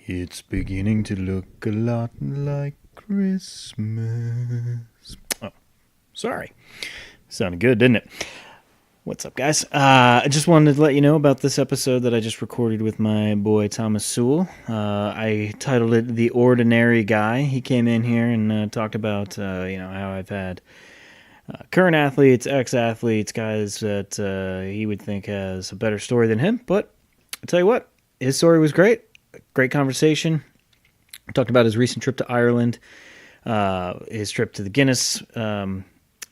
It's beginning to look a lot like Christmas. Oh, sorry. Sounded good, didn't it? What's up, guys? I just wanted to let you know about this episode that I just recorded with my boy Thomas Sewell. I titled it "The Ordinary Guy." He came in here and talked about how I've had current athletes, ex-athletes, guys that he would think has a better story than him. But I tell you what, his story was great. Great conversation. Talked about his recent trip to Ireland, his trip to the Guinness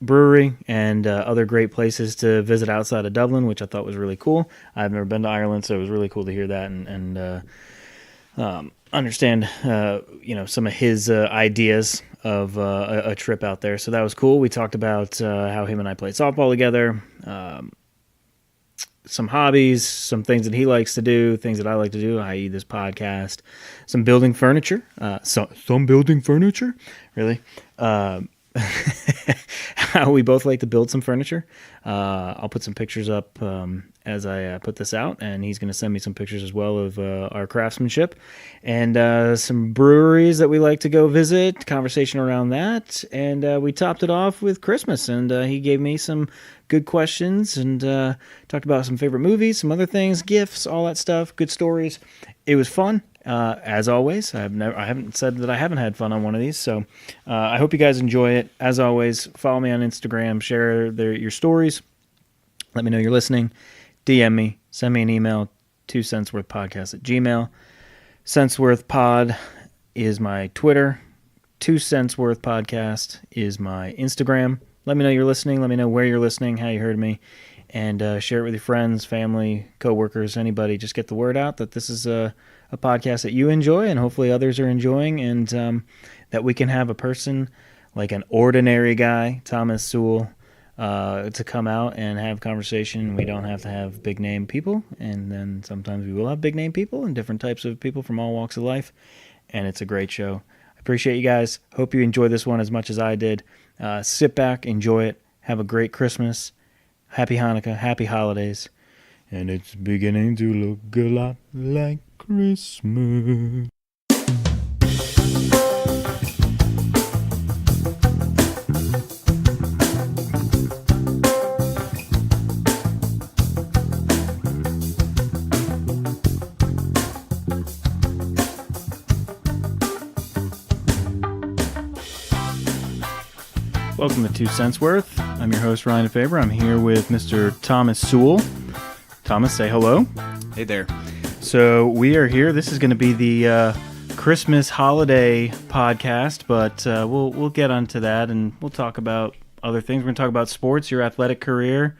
brewery, and other great places to visit outside of Dublin, which I thought was really cool. I've never been to Ireland, so it was really cool to hear that and understand some of his ideas of a trip out there. So that was cool. We talked about how him and I played softball together, some hobbies, some things that he likes to do, things that I like to do, i.e. this podcast, some building furniture, some building furniture, really, how we both like to build some furniture. I'll put some pictures up as I put this out, and he's going to send me some pictures as well of our craftsmanship and some breweries that we like to go visit, conversation around that, and we topped it off with Christmas, and he gave me some good questions and talked about some favorite movies, some other things, gifts, all that stuff, good stories. It was fun. As always, I haven't said that I haven't had fun on one of these, so I hope you guys enjoy it. As always, follow me on Instagram, share your stories, let me know you're listening, DM me, send me an email, 2centsworthpodcast@gmail. Centsworthpod is my Twitter, 2centsworthpodcast is my Instagram. Let me know you're listening, let me know where you're listening, how you heard me, and share it with your friends, family, coworkers, anybody. Just get the word out that this is a podcast that you enjoy and hopefully others are enjoying, and that we can have a person like an ordinary guy, Thomas Sewell, to come out and have conversation. We don't have to have big name people, and then sometimes we will have big name people and different types of people from all walks of life, and it's a great show. I appreciate you guys. Hope you enjoy this one as much as I did. Sit back, enjoy it, have a great Christmas, happy Hanukkah, happy holidays, and it's beginning to look a lot like Christmas. Welcome to 2 Cents Worth. I'm your host, Ryan Faber. I'm here with Mr. Thomas Sewell. Thomas, say hello. Hey there. So we are here. This is going to be the Christmas holiday podcast, but we'll get onto that, and we'll talk about other things. We're going to talk about sports, your athletic career.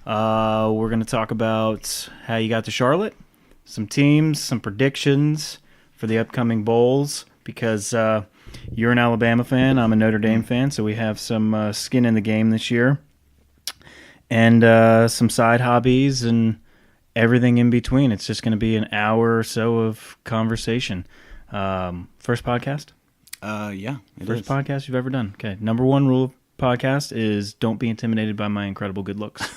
We're going to talk about how you got to Charlotte, some teams, some predictions for the upcoming bowls, because you're an Alabama fan, I'm a Notre Dame fan, so we have some skin in the game this year, and some side hobbies and everything in between. It's just going to be an hour or so of conversation. First podcast? Yeah, First podcast you've ever done. Okay, number one rule of podcast is don't be intimidated by my incredible good looks.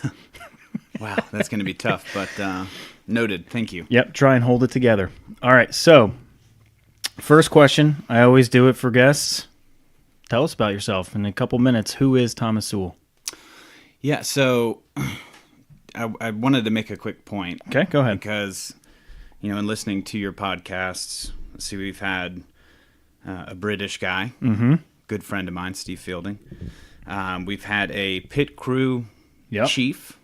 Wow, that's going to be tough, but noted. Thank you. Yep, try and hold it together. All right, so first question, I always do it for guests. Tell us about yourself in a couple minutes. Who is Thomas Sewell? Yeah, so I wanted to make a quick point. Okay, go ahead. Because, in listening to your podcasts, let's see, we've had a British guy, good friend of mine, Steve Fielding. We've had a pit crew chief.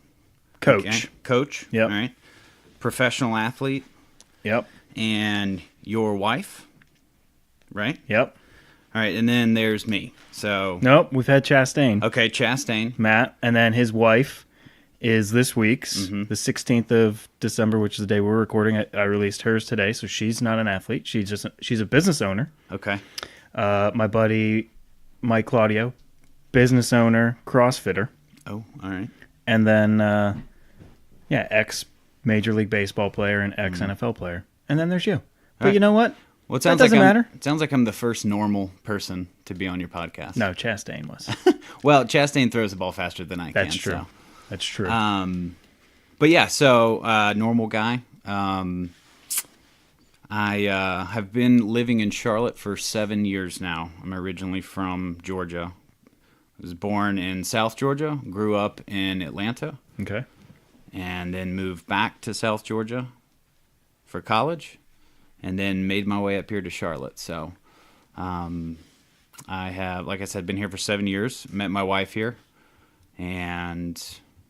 Coach. Okay, coach. Yep. All right. Professional athlete. Yep. And your wife. Right? Yep. All right, and then there's me. So nope, we've had Chastain. Okay, Chastain. Matt, and then his wife is this week's, the 16th of December, which is the day we're recording. I released hers today, so she's not an athlete. She's a business owner. Okay. My buddy Mike Claudio, business owner, CrossFitter. Oh, all right. And then, ex Major League Baseball player and ex NFL player. And then there's you. But you know what? Well, that doesn't matter. It sounds like I'm the first normal person to be on your podcast. No, Chastain was. Well, Chastain throws the ball faster than I can. That's true. So. That's true. But yeah, so normal guy. I have been living in Charlotte for 7 years now. I'm originally from Georgia. I was born in South Georgia, grew up in Atlanta, Okay. and then moved back to South Georgia for college, and then made my way up here to Charlotte. So I have, like I said, been here for 7 years, met my wife here, and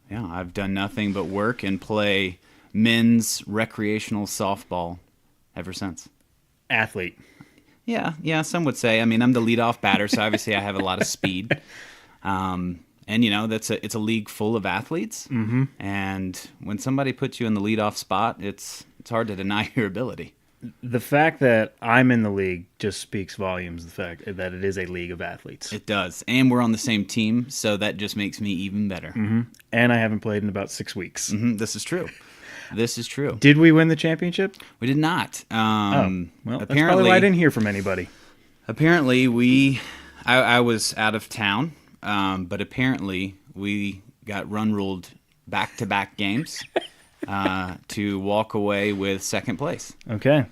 yeah, I've done nothing but work and play men's recreational softball ever since. Athlete. Yeah, some would say. I mean, I'm the leadoff batter, so obviously I have a lot of speed. And it's a league full of athletes. Mm-hmm. And when somebody puts you in the leadoff spot, it's hard to deny your ability. The fact that I'm in the league just speaks volumes. The fact that it is a league of athletes. It does, and we're on the same team, so that just makes me even better. Mm-hmm. And I haven't played in about 6 weeks. Mm-hmm. This is true. This is true. Did we win the championship? We did not. Well, apparently, that's probably why I didn't hear from anybody. Apparently, I was out of town, but apparently we got run ruled back-to-back games to walk away with second place. Okay.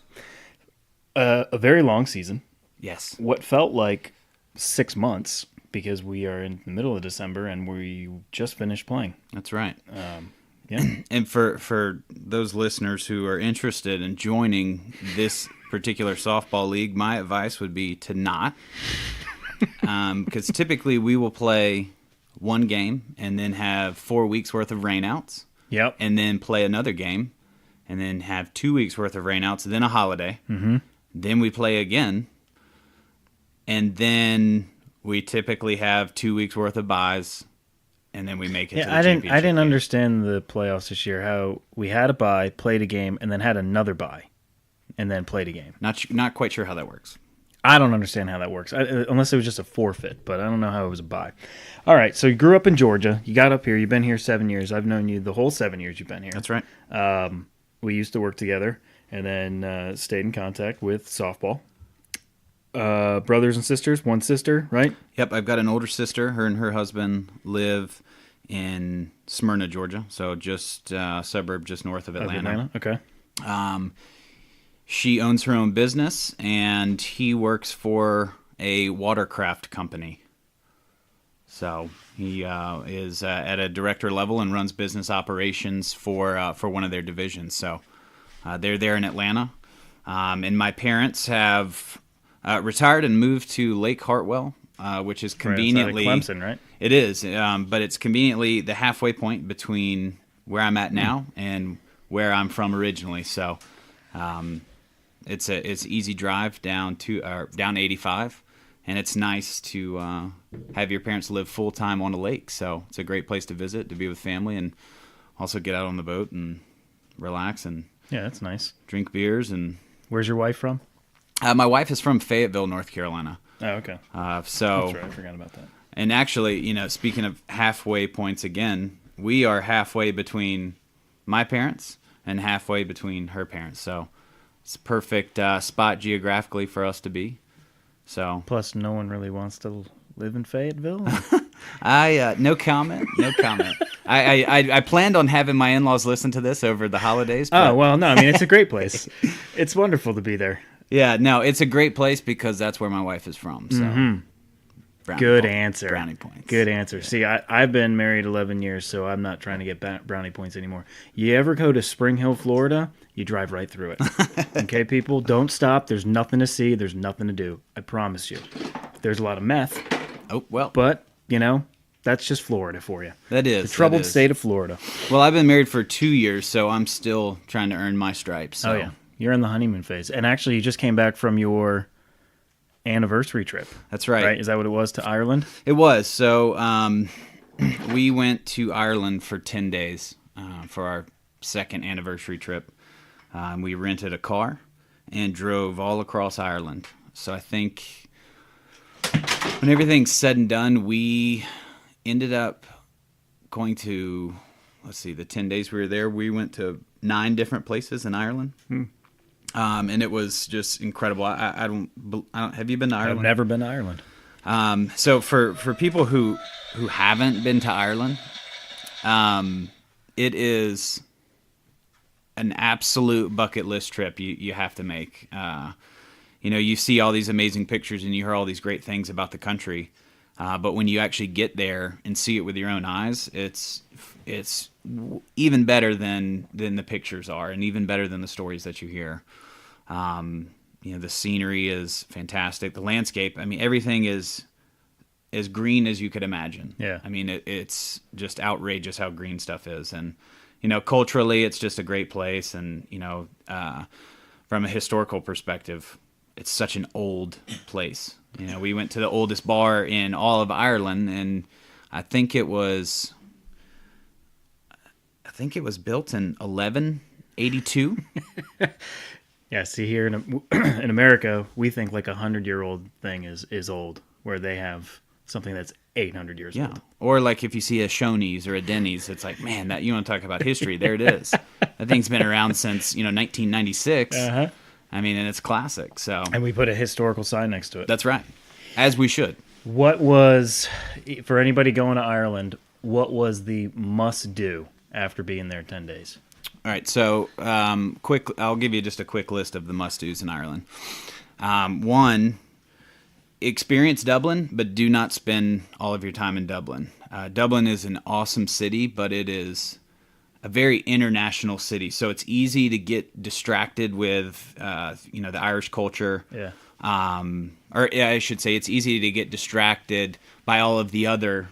A very long season. Yes. What felt like 6 months, because we are in the middle of December and we just finished playing. That's right. Yeah. And for those listeners who are interested in joining this particular softball league, my advice would be to not. Because typically we will play one game and then have 4 weeks worth of rainouts. Yep. And then play another game and then have 2 weeks worth of rainouts, then a holiday. Mm-hmm. Then we play again. And then we typically have 2 weeks worth of byes. And then we make it to the championship I didn't game. understand the playoffs this year, how we had a bye, played a game, and then had another bye, and then played a game. Not quite sure how that works. I don't understand how that works, unless it was just a forfeit, but I don't know how it was a bye. All right, so you grew up in Georgia. You got up here. You've been here 7 years. I've known you the whole 7 years you've been here. That's right. We used to work together and then stayed in contact with softball. Brothers and sisters, one sister, right? Yep, I've got an older sister. Her and her husband live in Smyrna, Georgia, so just a suburb just north of Atlanta. Okay. She owns her own business, and he works for a watercraft company. So he is at a director level and runs business operations for one of their divisions. So they're there in Atlanta. And my parents have retired and moved to Lake Hartwell, which is conveniently right outside of Clemson, right? It is, but it's conveniently the halfway point between where I'm at now and where I'm from originally. So it's easy drive down 85, and it's nice to have your parents live full time on a lake. So it's a great place to visit, to be with family, and also get out on the boat and relax and that's nice. Drink beers. And where's your wife from? My wife is from Fayetteville, North Carolina. Oh, okay. So that's right. I forgot about that. And actually, speaking of halfway points again, we are halfway between my parents and halfway between her parents. So it's a perfect spot geographically for us to be. So plus, no one really wants to live in Fayetteville. No comment. No comment. I planned on having my in-laws listen to this over the holidays. But... Oh well, no. I mean, it's a great place. It's wonderful to be there. Yeah, no, it's a great place because that's where my wife is from. So. Mm-hmm. Good answer. Brownie points. Good answer. Yeah. See, I've been married 11 years, so I'm not trying to get brownie points anymore. You ever go to Spring Hill, Florida, you drive right through it. Okay, people? Don't stop. There's nothing to see. There's nothing to do. I promise you. There's a lot of meth. Oh, well. But, that's just Florida for you. That is. The troubled state of Florida. Well, I've been married for 2 years, so I'm still trying to earn my stripes. So. Oh, yeah. You're in the honeymoon phase. And actually, you just came back from your anniversary trip. That's right. Right? Is that what it was, to Ireland? It was. So we went to Ireland for 10 days for our second anniversary trip. We rented a car and drove all across Ireland. So I think when everything's said and done, we ended up going to, the 10 days we were there, we went to 9 different places in Ireland. And it was just incredible. I don't. Have you been to Ireland? I've never been to Ireland. So for people who haven't been to Ireland, it is an absolute bucket list trip you have to make. You see all these amazing pictures and you hear all these great things about the country, but when you actually get there and see it with your own eyes, it's even better than the pictures are, and even better than the stories that you hear. The scenery is fantastic. The landscape, I mean, everything is as green as you could imagine. Yeah. I mean, it's just outrageous how green stuff is. And, culturally, it's just a great place. And, from a historical perspective, it's such an old place. We went to the oldest bar in all of Ireland, and I think it was built in 1182. Yeah, see, here in America, we think like 100-year-old thing is old, where they have something that's 800 years old. Or like if you see a Shoney's or a Denny's, it's like, man, that you want to talk about history? There it is. That thing's been around since 1996. Uh-huh. I mean, and it's classic. So, and we put a historical sign next to it. That's right, as we should. What was, for anybody going to Ireland, what was the must-do after being there 10 days? All right, so I'll give you just a quick list of the must-dos in Ireland. One, experience Dublin, but do not spend all of your time in Dublin. Dublin is an awesome city, but it is a very international city, so it's easy to get distracted with the Irish culture. Yeah. I should say it's easy to get distracted by all of the other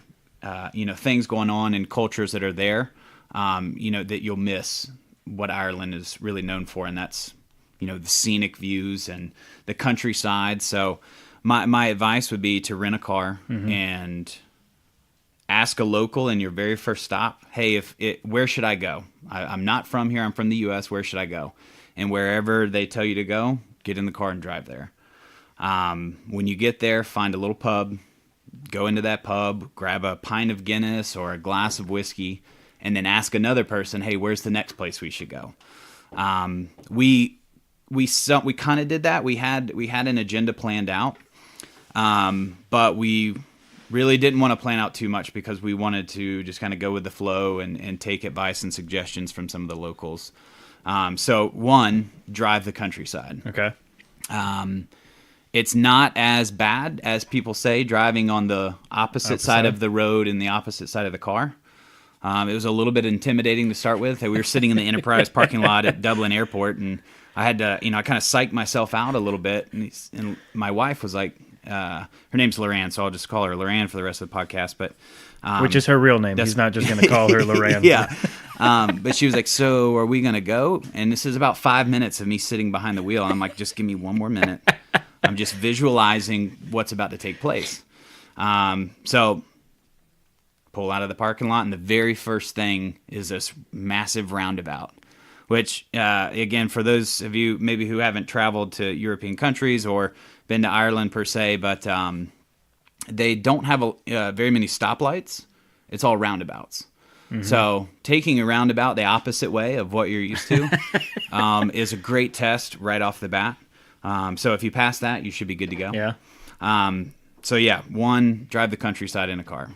things going on and cultures that are there. That you'll miss what Ireland is really known for, and that's the scenic views and the countryside. So my advice would be to rent a car and ask a local in your very first stop, hey, where should I go? I'm not from here. I'm from the U.S. Where should I go? And wherever they tell you to go, get in the car and drive there. When you get there, find a little pub, go into that pub, grab a pint of Guinness or a glass of whiskey, and then ask another person, hey, where's the next place we should go? We kind of did that. We had an agenda planned out, but we really didn't want to plan out too much because we wanted to just kind of go with the flow and take advice and suggestions from some of the locals. So one, drive the countryside. Okay. It's not as bad as people say driving on the opposite side of the road and the opposite side of the car. It was a little bit intimidating to start with. We were sitting in the Enterprise parking lot at Dublin Airport, and I had to, I kind of psyched myself out a little bit. And my wife was like, her name's Lorraine, so I'll just call her Lorraine for the rest of the podcast. But which is her real name. He's not just going to call her Lorraine. Yeah. But she was like, so are we going to go? And this is about 5 minutes of me sitting behind the wheel. And I'm like, just give me one more minute. I'm just visualizing what's about to take place. So pull out of the parking lot, and the very first thing is this massive roundabout, which, again, for those of you maybe who haven't traveled to European countries or been to Ireland per se, but they don't have very many stoplights. It's all roundabouts. Mm-hmm. So taking a roundabout the opposite way of what you're used to is a great test right off the bat. So if you pass that, you should be good to go. Yeah. So yeah, one, drive the countryside in a car.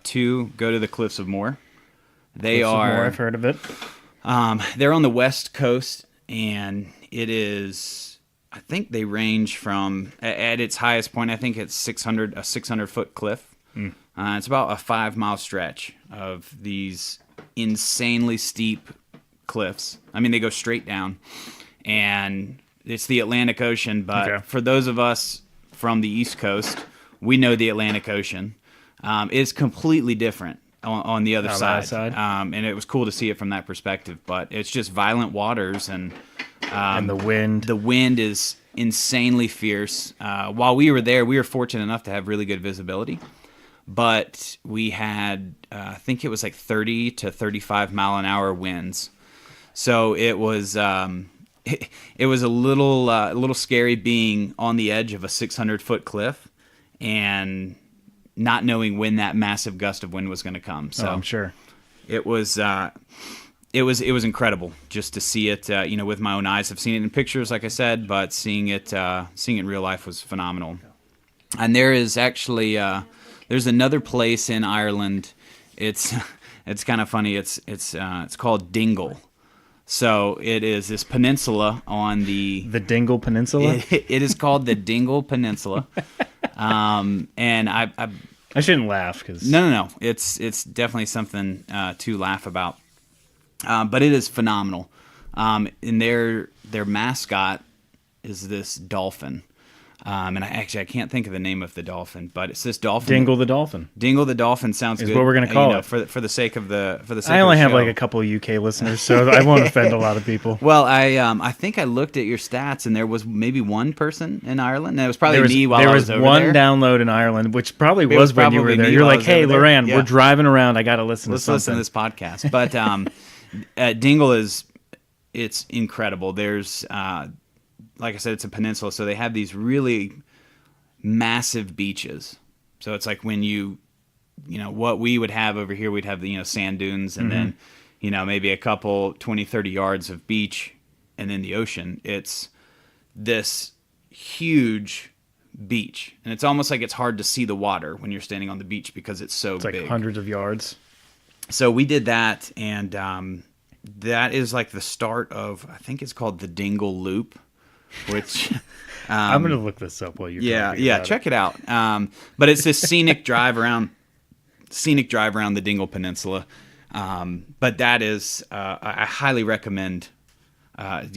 Two, go to the Cliffs of Moher. Cliffs of Moher, I've heard of it. They're on the west coast, and it is, I think they range from, at its highest point, I think it's a 600-foot cliff. Mm. It's about a 5-mile stretch of these insanely steep cliffs. I mean, they go straight down, and it's the Atlantic Ocean, but for those of us from the East Coast, we know the Atlantic Ocean is completely different on the other side. And it was cool to see it from that perspective, but it's just violent waters, and the wind. The wind is insanely fierce. While we were there, we were fortunate enough to have really good visibility, but we had, I think it was like 30 to 35 mile an hour winds. So it was, it was a little scary being on the edge of a 600-foot cliff and not knowing when that massive gust of wind was going to come. So I'm sure it was incredible just to see it, with my own eyes. I've seen it in pictures, like I said, but seeing it in real life was phenomenal. And there is actually there's another place in Ireland. It's kind of funny. It's called Dingle. So it is this peninsula on the Dingle Peninsula. It is called the Dingle Peninsula, and I shouldn't laugh because no. It's definitely something to laugh about, but it is phenomenal. And their mascot is this dolphin. And I can't think of the name of the dolphin, but it's this dolphin. Dingle the Dolphin. Dingle the Dolphin sounds is good. What we're going to call it for the sake of the I only have show. like a couple of UK listeners, so I won't offend a lot of people. Well, I think I looked at your stats, and there was maybe one person in Ireland, and it was probably me while I was over there. There was one download in Ireland, which probably was when you were there. You're like, hey, Loran, we're driving around. I got to listen to something. Let's listen to this podcast. But Dingle it's incredible. There's, like I said, it's a peninsula, so they have these really massive beaches. So it's like when what we would have over here, we'd have the sand dunes and then maybe a couple 20-30 yards of beach and then the ocean. It's this huge beach, and it's almost like it's hard to see the water when you're standing on the beach because it's so big. It's like hundreds of yards. So we did that, and that is like the start of, I think it's called the Dingle Loop, which I'm going to look this up while you're talking about check it out. But it's this scenic drive around the Dingle Peninsula. But that is, I highly recommend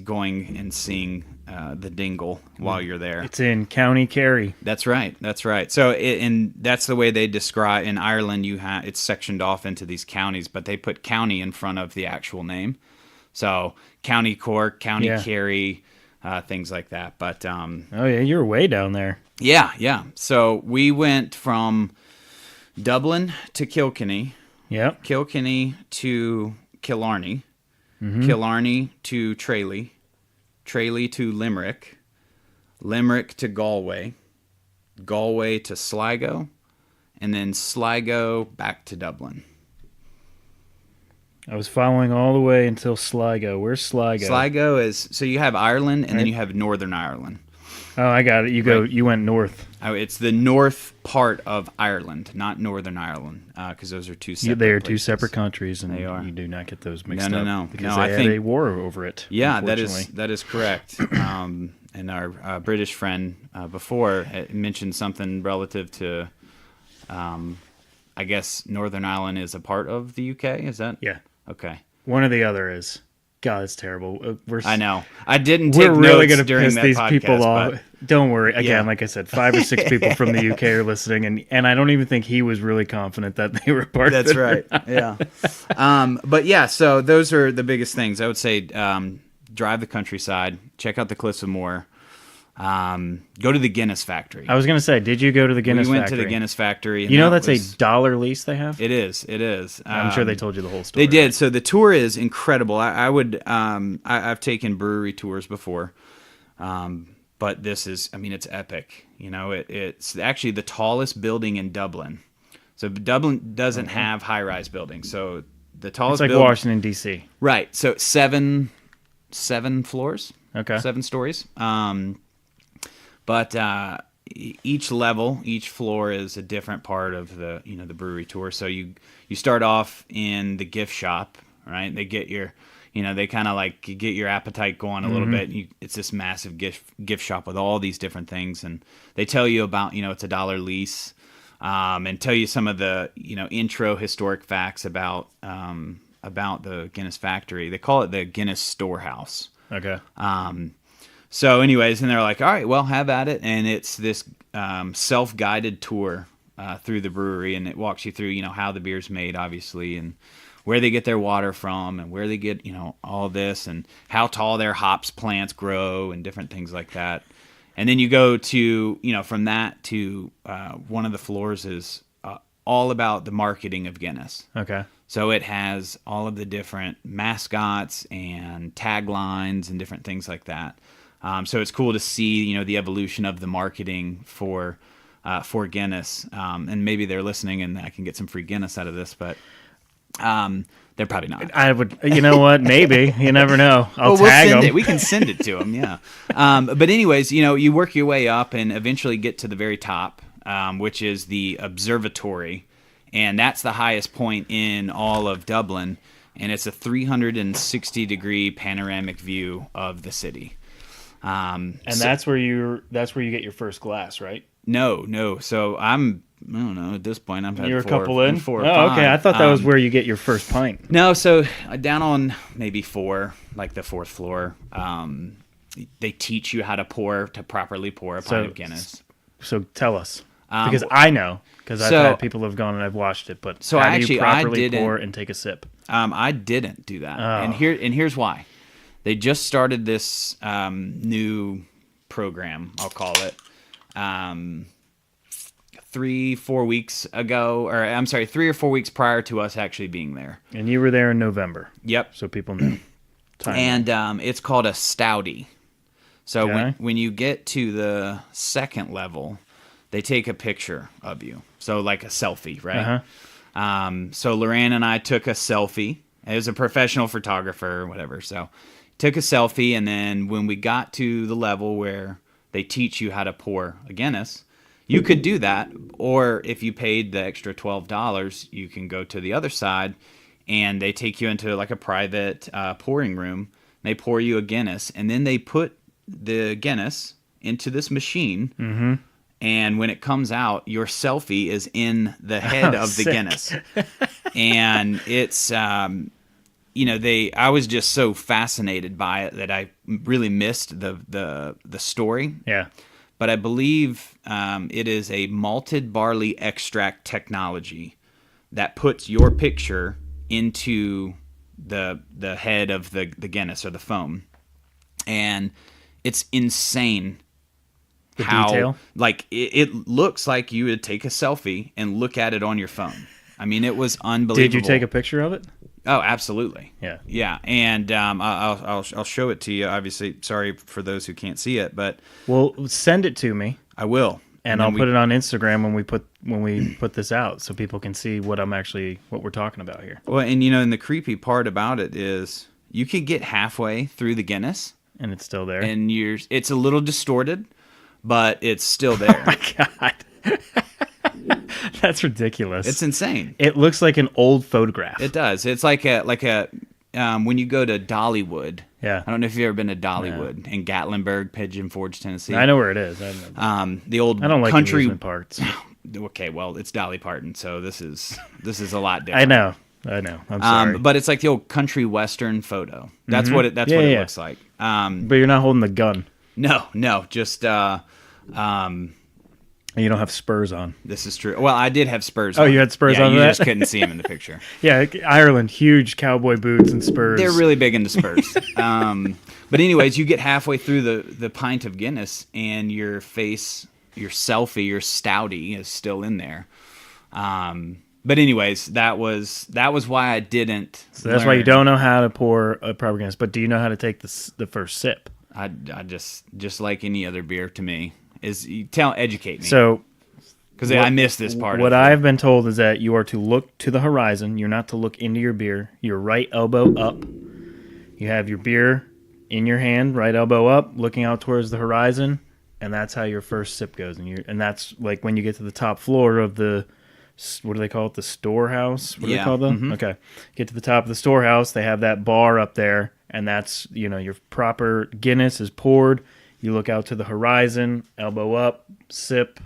going and seeing the Dingle while you're there. It's in County Kerry. That's right. So, and that's the way they describe in Ireland. It's sectioned off into these counties, but they put county in front of the actual name. So, County Cork, County Kerry. Things like that. But oh yeah, you're way down there. Yeah. So we went from Dublin to Kilkenny. Yep. Kilkenny to Killarney. Killarney to Tralee. Tralee to Limerick. Limerick to Galway. Galway to Sligo. And then Sligo back to Dublin. I was following all the way until Sligo. Where's Sligo? Sligo is, so you have Ireland and then you have Northern Ireland. Oh, I got it. You went north. Oh, it's the north part of Ireland, not Northern Ireland, because those are two separate They are places. two separate countries, and They are. You do not get those mixed No. up. Because I they think had a war over it. Yeah, that is correct. And our British friend before mentioned something relative to, I guess Northern Ireland is a part of the UK. Is that? Yeah. Okay. One or the other is. God, it's terrible. I know. I didn't take We're really notes going to during piss that these podcast, people off. but- Don't worry. Again, Yeah. like I said, 5 or 6 people from the UK are listening, and I don't even think he was really confident that they were part of it. That's right. Yeah. But yeah, so those are the biggest things. I would say drive the countryside, check out the Cliffs of Moher, go to the Guinness factory. I was going to say, did you go to the Guinness We went factory? to the Guinness factory. And You know that that's was, a $1 lease they have? It is. I'm sure they told you the whole story. They did. So the tour is incredible. I would. I've taken brewery tours before, but this is. I mean, it's epic. You know, it's actually the tallest building in Dublin. So Dublin doesn't have high-rise buildings. So the tallest. It's like Washington D.C. Right. So seven floors. Okay. 7 stories. But each level, each floor is a different part of the the brewery tour. So you start off in the gift shop, right? They get your, they kind of like get your appetite going a little bit. It's this massive gift shop with all these different things, and they tell you about it's a $1 lease, and tell you some of the intro historic facts about the Guinness factory. They call it the Guinness Storehouse. Okay. So anyways, and they're like, all right, well, have at it. And it's this self-guided tour through the brewery, and it walks you through, how the beer's made, obviously, and where they get their water from, and where they get, all this, and how tall their hops plants grow, and different things like that. And then you go to, from that to one of the floors is all about the marketing of Guinness. Okay. So it has all of the different mascots and taglines and different things like that. So it's cool to see, the evolution of the marketing for Guinness. And maybe they're listening and I can get some free Guinness out of this, but they're probably not. I would, you know what? Maybe. You never know. I'll tag them. We can send it to them, yeah. But anyways, you work your way up and eventually get to the very top, which is the observatory. And that's the highest point in all of Dublin. and it's a 360-degree panoramic view of the city. And that's where you get your first glass, right? No. So I don't know. At this point, I've had You're a couple in. four or Oh, five. okay. I thought that was where you get your first pint. No, so down on maybe 4, like the 4th floor, they teach you how to properly pour a pint of Guinness. So tell us, because I know, because I've had people have gone and I've watched it. But so how do you properly pour and take a sip? I didn't do that, and here's why. They just started this new program, I'll call it, 3-4 weeks ago, or I'm sorry, 3 or 4 weeks prior to us actually being there. And you were there in November. Yep. So people know. And it's called a stouty. So when you get to the second level, they take a picture of you. So like a selfie, right? So Lorraine and I took a selfie. It was a professional photographer or whatever. So took a selfie, and then when we got to the level where they teach you how to pour a Guinness, you could do that. Or if you paid the extra $12, you can go to the other side, and they take you into like a private pouring room. They pour you a Guinness, and then they put the Guinness into this machine, and when it comes out, your selfie is in the head of the Guinness. And it's I was just so fascinated by it that I really missed the story. Yeah. But I believe it is a malted barley extract technology that puts your picture into the head of the Guinness or the foam. And it's insane how detail? Like it looks like you would take a selfie and look at it on your phone. I mean, it was unbelievable. Did you take a picture of it? Oh, absolutely. Yeah. And I'll show it to you. Obviously, sorry for those who can't see it, but well, send it to me. I will, and I'll put it on Instagram when we put this out, so people can see what we're talking about here. Well, and the creepy part about it is you could get halfway through the Guinness, and it's still there, and it's a little distorted, but it's still there. Oh my God. That's ridiculous. It's insane. It looks like an old photograph. It does. It's like a when you go to Dollywood. Yeah. I don't know if you've ever been to Dollywood in Gatlinburg, Pigeon Forge, Tennessee. I know where it is. I know. The old I don't like country amusement parks. Okay, well, it's Dolly Parton, so this is a lot different. I know. I'm sorry. But it's like the old country western photo. That's what it looks like. But you're not holding the gun. No, just and you don't have spurs on. This is true. Well, I did have spurs on. Oh, you had spurs on you that? just couldn't see them in the picture. Yeah, Ireland, huge cowboy boots and spurs. They're really big into spurs. But anyways, you get halfway through the pint of Guinness, and your selfie, your stouty is still in there. But anyways, that was why I didn't. So that's why you don't know how to pour a proper Guinness. But do you know how to take the first sip? I just like any other beer to me. Educate me. So, because I missed this part. What I've been told is that you are to look to the horizon. You're not to look into your beer. Your right elbow up. You have your beer in your hand, right elbow up, looking out towards the horizon, and that's how your first sip goes. And that's like when you get to the top floor of the, what do they call it? The storehouse? What do they call them? Mm-hmm. Okay. Get to the top of the storehouse. They have that bar up there, and that's, your proper Guinness is poured. You look out to the horizon, elbow up, sip,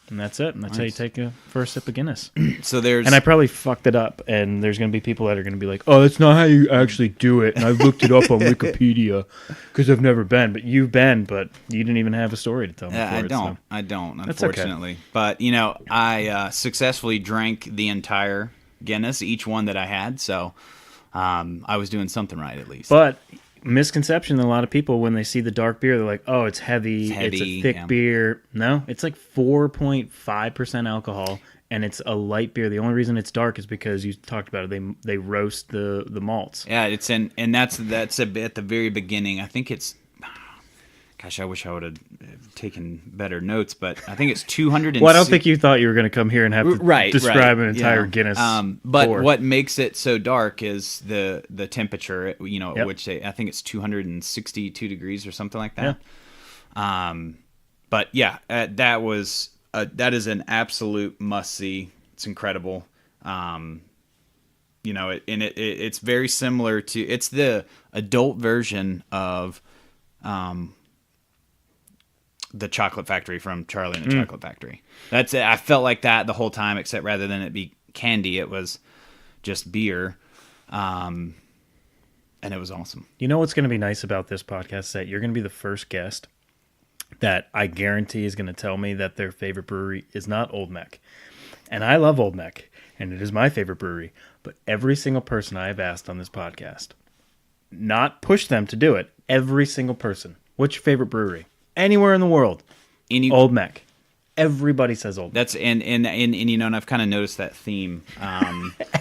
and that's it. And that's how you take a first sip of Guinness. And I probably fucked it up, and there's going to be people that are going to be like, oh, that's not how you actually do it. And I looked it up on Wikipedia because I've never been. But you've been, but you didn't even have a story to tell me. I don't, unfortunately. Okay. But, I successfully drank the entire Guinness, each one that I had. So I was doing something right at least. But misconception, a lot of people, when they see the dark beer, they're like, oh, it's heavy, it's a thick beer. No, it's like 4.5% alcohol, and it's a light beer. The only reason it's dark is because you talked about it, they roast the malts. Yeah, and that's at the very beginning. I think it's, gosh, I wish I would have taken better notes, but I think it's 200. Well, I don't think you thought you were going to come here and have to describe an entire Guinness. But pour. What makes it so dark is the temperature, which I think it's 262 degrees or something like that. Yeah. But yeah, that is an absolute must see. It's incredible. it's very similar to, it's the adult version of the Chocolate Factory from Charlie and the Chocolate Factory. That's it. I felt like that the whole time, except rather than it be candy, it was just beer. And it was awesome. You know what's going to be nice about this podcast is that you're going to be the first guest that I guarantee is going to tell me that their favorite brewery is not Old Mech. And I love Old Mech, and it is my favorite brewery. But every single person I have asked on this podcast, not push them to do it, every single person, what's your favorite brewery? Anywhere in the world, Old Mech. Everybody says Old Mech. That's and I've kind of noticed that theme.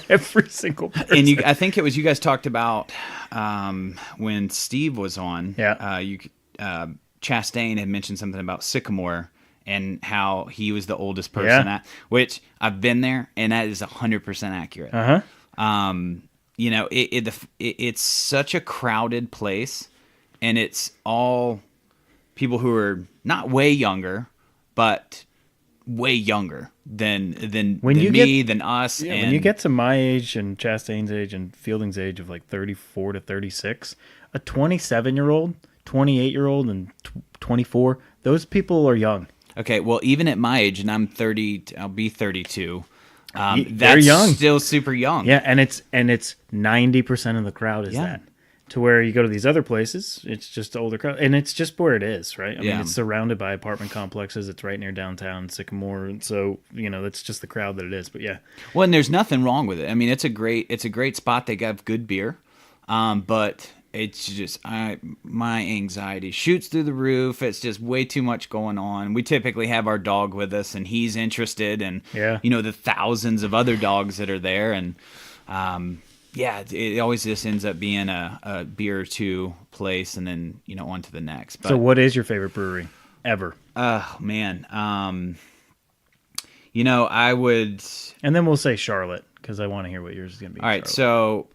Every single person. And I think it was you guys talked about when Steve was on. Yeah. Chastain had mentioned something about Sycamore and how he was the oldest person at, which I've been there, and that is 100% accurate. It's such a crowded place, and it's all people who are not way younger, but way younger than us. Yeah, and when you get to my age and Chastain's age and Fielding's age of like 34 to 36, a 27-year-old, 28-year-old, and 24, those people are young. Okay, well, even at my age, and I'm 30, I'll be 32. They're That's young. still super young. Yeah, and it's 90% of the crowd is that. To where you go to these other places, it's just older crowd, and it's just where it is, right? I mean, it's surrounded by apartment complexes. It's right near downtown Sycamore, and so that's just the crowd that it is. But yeah, well, and there's nothing wrong with it. I mean, it's a great spot. They have good beer, but it's just my anxiety shoots through the roof. It's just way too much going on. We typically have our dog with us, and he's interested in the thousands of other dogs that are there, and it always just ends up being a beer or two place, and then on to the next. But, so what is your favorite brewery ever? Oh man, I would, and then we'll say Charlotte because I want to hear what yours is going to be. All right, Charlotte. so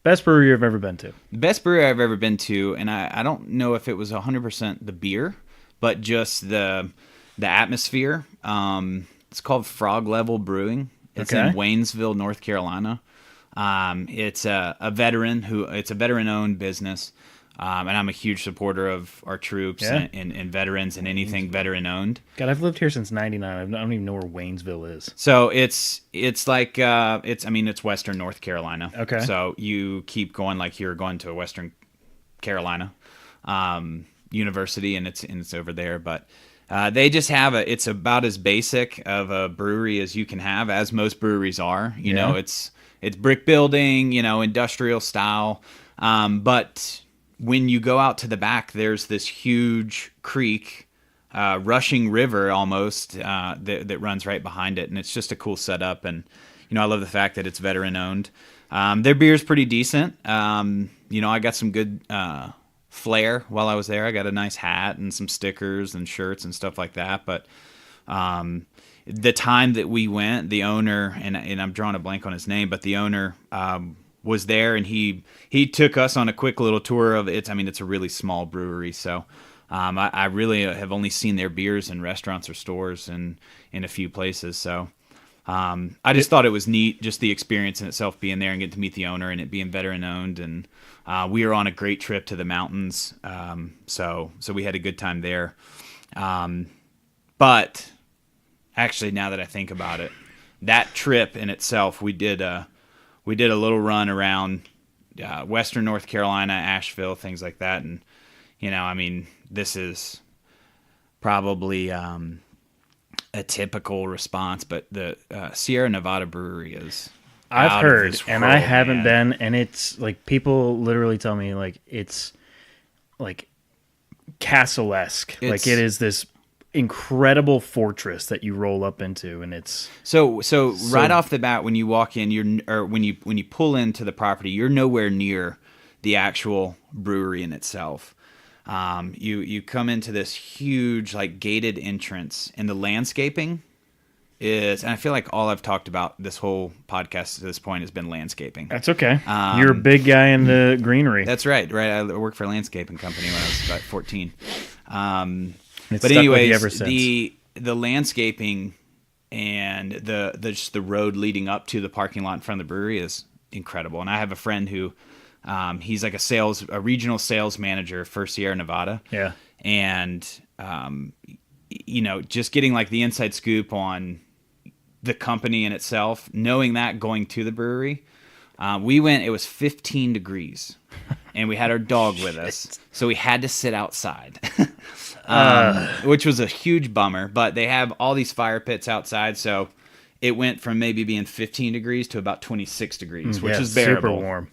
best brewery you've ever been to. Best brewery I've ever been to, and I don't know if it was 100% the beer, but just the atmosphere. It's called Frog Level Brewing. It's in Waynesville, North Carolina. It's a veteran-owned business, and I'm a huge supporter of our troops and veterans and anything veteran-owned. God, I've lived here since '99. I don't even know where Waynesville is. So it's like it's Western North Carolina. Okay. So you keep going like you're going to a Western Carolina university, and it's over there, but. They just have it's about as basic of a brewery as you can have, as most breweries are. It's brick building, industrial style. But when you go out to the back, there's this huge creek, rushing river almost, that runs right behind it. And it's just a cool setup. And, I love the fact that it's veteran owned. Their beer's pretty decent. I got some good, flair while I was there. I got a nice hat and some stickers and shirts and stuff like that. But, the time that we went, the owner, and I'm drawing a blank on his name, but the owner was there, and he took us on a quick little tour of it. I mean, it's a really small brewery, so I really have only seen their beers in restaurants or stores and in a few places. So I just thought it was neat, just the experience in itself, being there and getting to meet the owner and it being veteran owned. And we were on a great trip to the mountains, so we had a good time there. But actually, now that I think about it, that trip in itself, we did a little run around Western North Carolina, Asheville, things like that. And, this is probably a typical response, but the Sierra Nevada Brewery is I've heard, and I haven't been, and it's like people literally tell me like it's like castle-esque. Like it is this incredible fortress that you roll up into, and it's so right off the bat when you walk in, when you pull into the property, you're nowhere near the actual brewery in itself. You come into this huge like gated entrance, and the landscaping is, and I feel like all I've talked about this whole podcast to this point has been landscaping. That's okay. You're a big guy in the greenery. That's right. I worked for a landscaping company when I was about 14. But anyways, the landscaping and the road leading up to the parking lot in front of the brewery is incredible. And I have a friend who he's like a regional sales manager for Sierra Nevada. Yeah. And just getting like the inside scoop on the company in itself, knowing that going to the brewery, we went. It was 15 degrees, and we had our dog with us, so we had to sit outside, which was a huge bummer. But they have all these fire pits outside, so it went from maybe being 15 degrees to about 26 degrees, which is bearable. Super warm.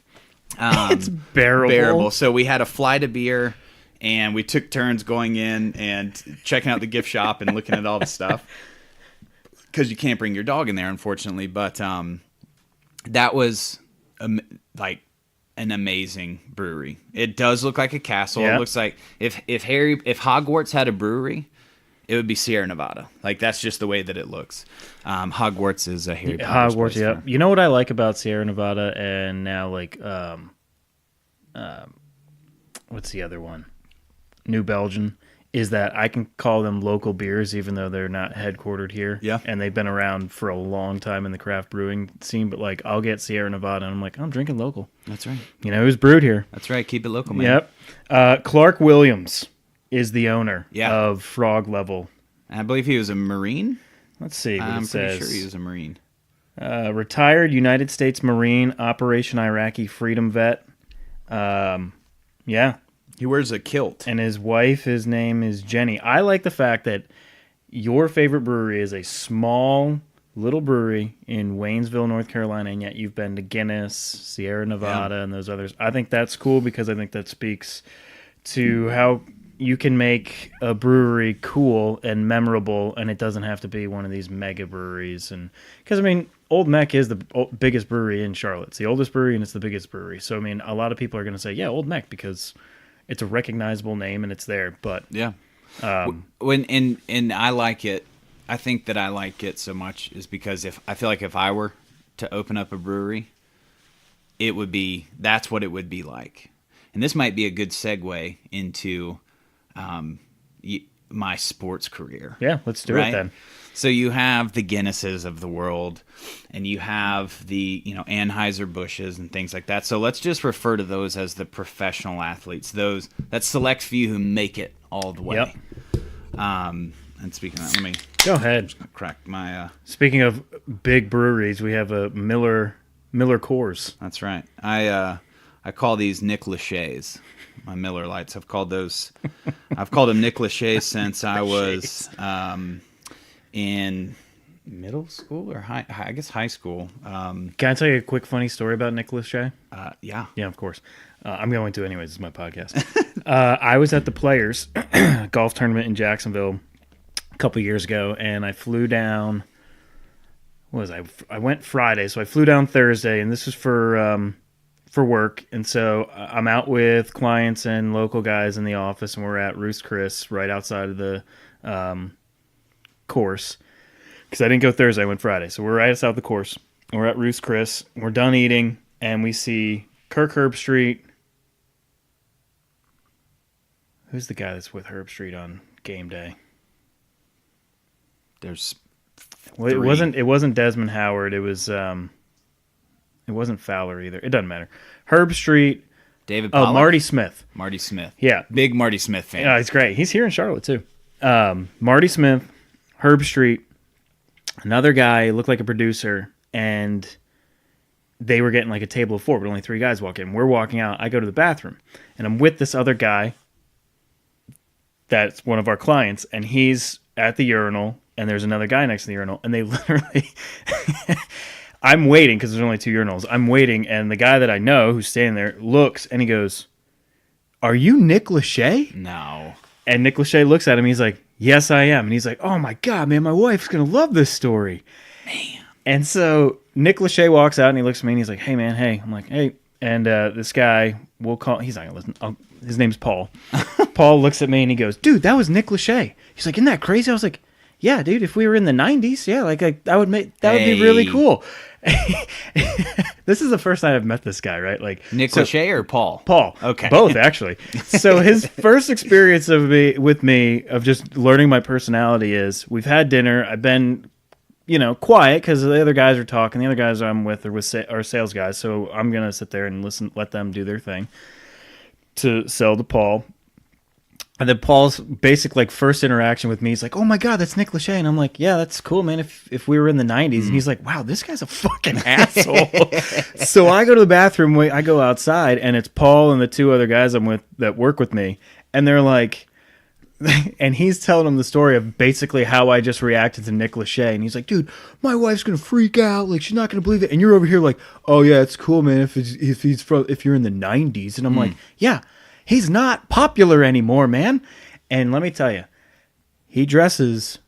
It's bearable. Bearable. So we had a flight of beer, and we took turns going in and checking out the gift shop and looking at all the stuff, because you can't bring your dog in there, unfortunately. But that was like an amazing brewery. It does look like a castle. Yeah. It looks like if Hogwarts had a brewery, it would be Sierra Nevada. Like, that's just the way that it looks. Hogwarts is a Harry Potter's Hogwarts, place yeah. for- You know what I like about Sierra Nevada and now like what's the other one? New Belgium, is that I can call them local beers even though they're not headquartered here. Yeah. And they've been around for a long time in the craft brewing scene, but like I'll get Sierra Nevada and I'm like, I'm drinking local. That's right. You know, it was brewed here. That's right. Keep it local, man. Yep. Clark Williams is the owner Yeah. of Frog Level. I believe he was a Marine. Let's see what I'm it says. pretty sure he was a Marine. Retired United States Marine, Operation Iraqi Freedom vet. Yeah. He wears a kilt. And his wife, his name is Jenny. I like the fact that your favorite brewery is a small little brewery in Waynesville, North Carolina, and yet you've been to Guinness, Sierra Nevada, and those others. I think that's cool because I think that speaks to how you can make a brewery cool and memorable, and it doesn't have to be one of these mega breweries. And because I mean, Old Mech is the biggest brewery in Charlotte. It's the oldest brewery and it's the biggest brewery. So I mean, a lot of people are going to say, "Yeah, Old Mech," because it's a recognizable name and it's there. But Yeah. And I like it. I think that I like it so much is because I feel like if I were to open up a brewery, that's what it would be like. And this might be a good segue into my sports career. yeah, let's do it then. So you have the Guinnesses of the world, and you have the Anheuser-Busch's and things like that. So let's just refer to those as the professional athletes. That select few who make it all the way. Yep. And speaking of that, let me Go ahead. crack my. Speaking of big breweries, we have a Miller Coors. That's right. I call these Nick Lachey's. My Miller Lights. I've called them Nick Lachey since I was in middle school or I guess high school. Can I tell you a quick funny story about Nick Lachey? Yeah. Yeah, of course. I'm going to anyways. This is my podcast. I was at the Players golf tournament in Jacksonville a couple years ago, and I flew down. What was I? I went Friday, so I flew down Thursday, and this was for work. And so I'm out with clients and local guys in the office, and we're at Roost Chris right outside of the course. Because I didn't go Thursday, I went Friday. So we're right outside the course. We're at Roost Chris. We're done eating, and we see Kirk Herbstreit. Who's the guy that's with Herbstreit on game day? There's. Well, it wasn't Desmond Howard. It wasn't Fowler either. It doesn't matter. Herbstreit. David Pollack? Oh, Marty Smith. Marty Smith. Yeah. Big Marty Smith fan. Yeah, he's great. He's here in Charlotte too. Marty Smith, Herbstreit, another guy looked like a producer, and they were getting like a table of 4, but only 3 guys walk in. We're walking out. I go to the bathroom, and I'm with this other guy that's one of our clients, and he's at the urinal, and there's another guy next to the urinal, and they literally... I'm waiting, because there's only 2 urinals. I'm waiting, and the guy that I know who's standing there looks, and he goes, "Are you Nick Lachey?" No. And Nick Lachey looks at him, he's like, "Yes, I am." And he's like, "Oh my God, man, my wife's going to love this story." Man. And so Nick Lachey walks out, and he looks at me, and he's like, "Hey, man, hey." I'm like, "Hey." And this guy, he's not going to listen. His name's Paul. Paul looks at me, and he goes, "Dude, that was Nick Lachey." He's like, "Isn't that crazy?" I was like, "Yeah, dude, if we were in the 90s, yeah, that would be really cool." This is the first time I've met this guy, right? Like Nick Lachey or Paul? Paul. Okay. Both, actually. So his first experience with me of just learning my personality is we've had dinner. I've been quiet because the other guys are talking. The other guys I'm with are sales guys, so I'm gonna sit there and listen, let them do their thing to sell to Paul. And then Paul's basic first interaction with me, he's like, "Oh my God, that's Nick Lachey," and I'm like, "Yeah, that's cool, man. If we were in the '90s," and he's like, "Wow, this guy's a fucking asshole." So I go to the bathroom, I go outside, and it's Paul and the two other guys I'm with that work with me, and they're like, and he's telling them the story of basically how I just reacted to Nick Lachey, and he's like, "Dude, my wife's gonna freak out, she's not gonna believe it," and you're over here like, "Oh yeah, it's cool, man. If you're in the '90s," and I'm like, "Yeah." He's not popular anymore, man. And let me tell you, he dresses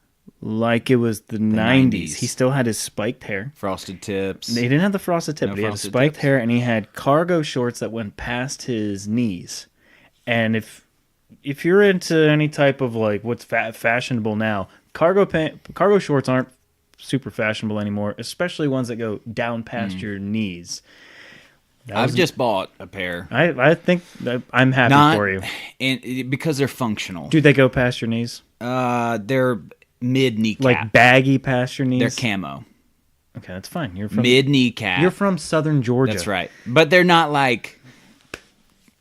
like it was the 90s. He still had his spiked hair. Frosted tips. He didn't have the frosted tip, but he had spiked hair, and he had cargo shorts that went past his knees. And if you're into any type of what's fashionable now, cargo shorts aren't super fashionable anymore, especially ones that go down past your knees. I've just bought a pair. I think I'm happy for you. Because they're functional. Do they go past your knees? They're mid kneecap. Like baggy past your knees? They're camo. Okay, that's fine. You're from mid kneecap. You're from Southern Georgia. That's right. But they're not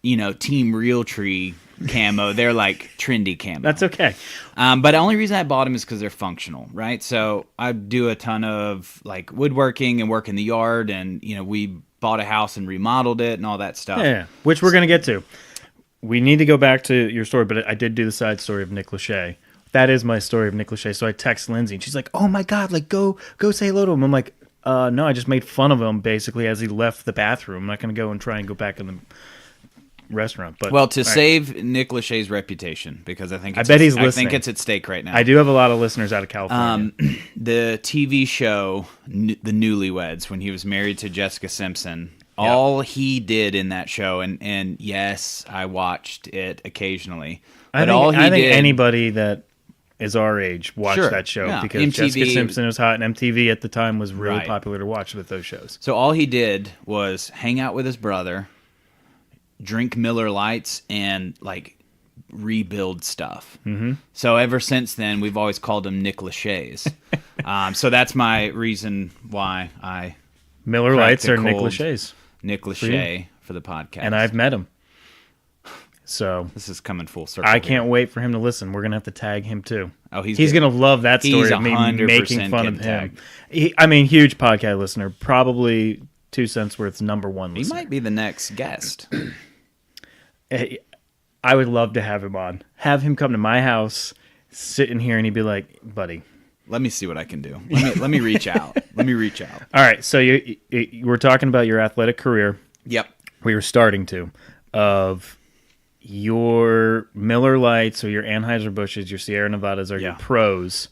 Team Realtree camo. They're trendy camo. That's okay. But the only reason I bought them is because they're functional, right? So I do a ton of woodworking and work in the yard, and we bought a house and remodeled it and all that stuff. Yeah, which we're going to get to. We need to go back to your story, but I did do the side story of Nick Lachey. That is my story of Nick Lachey. So I text Lindsay, and she's like, "Oh my God, go say hello to him." I'm like, no, I just made fun of him basically as he left the bathroom. I'm not going to go and try and go back in the restaurant. But save Nick Lachey's reputation, because I bet he's listening. I think it's at stake right now. I do have a lot of listeners out of California. The TV show The Newlyweds, when he was married to Jessica Simpson, all he did in that show, and yes, I watched it occasionally. But I think anybody that is our age watched that show because MTV, Jessica Simpson was hot, and MTV at the time was really popular to watch with those shows. So all he did was hang out with his brother, drink Miller Lights, and rebuild stuff. Mm-hmm. So ever since then, we've always called him Nick Lachey's. So that's my reason why I Miller Lights are Nick Lachey's. Nick Lachey for the podcast, and I've met him. So this is coming full circle. I can't wait for him to listen. We're gonna have to tag him too. Oh, he's gonna love that story of me making fun of him. Huge podcast listener, probably 2 cents worth's number one listener. He might be the next guest. I would love to have him on. Have him come to my house, sit in here, and he'd be like, "Buddy, let me see what I can do. Let me reach out. Let me reach out." All right. So you were talking about your athletic career. Yep. We were starting to of your Miller Lights or your Anheuser-Busch's, your Sierra Nevadas are your pros.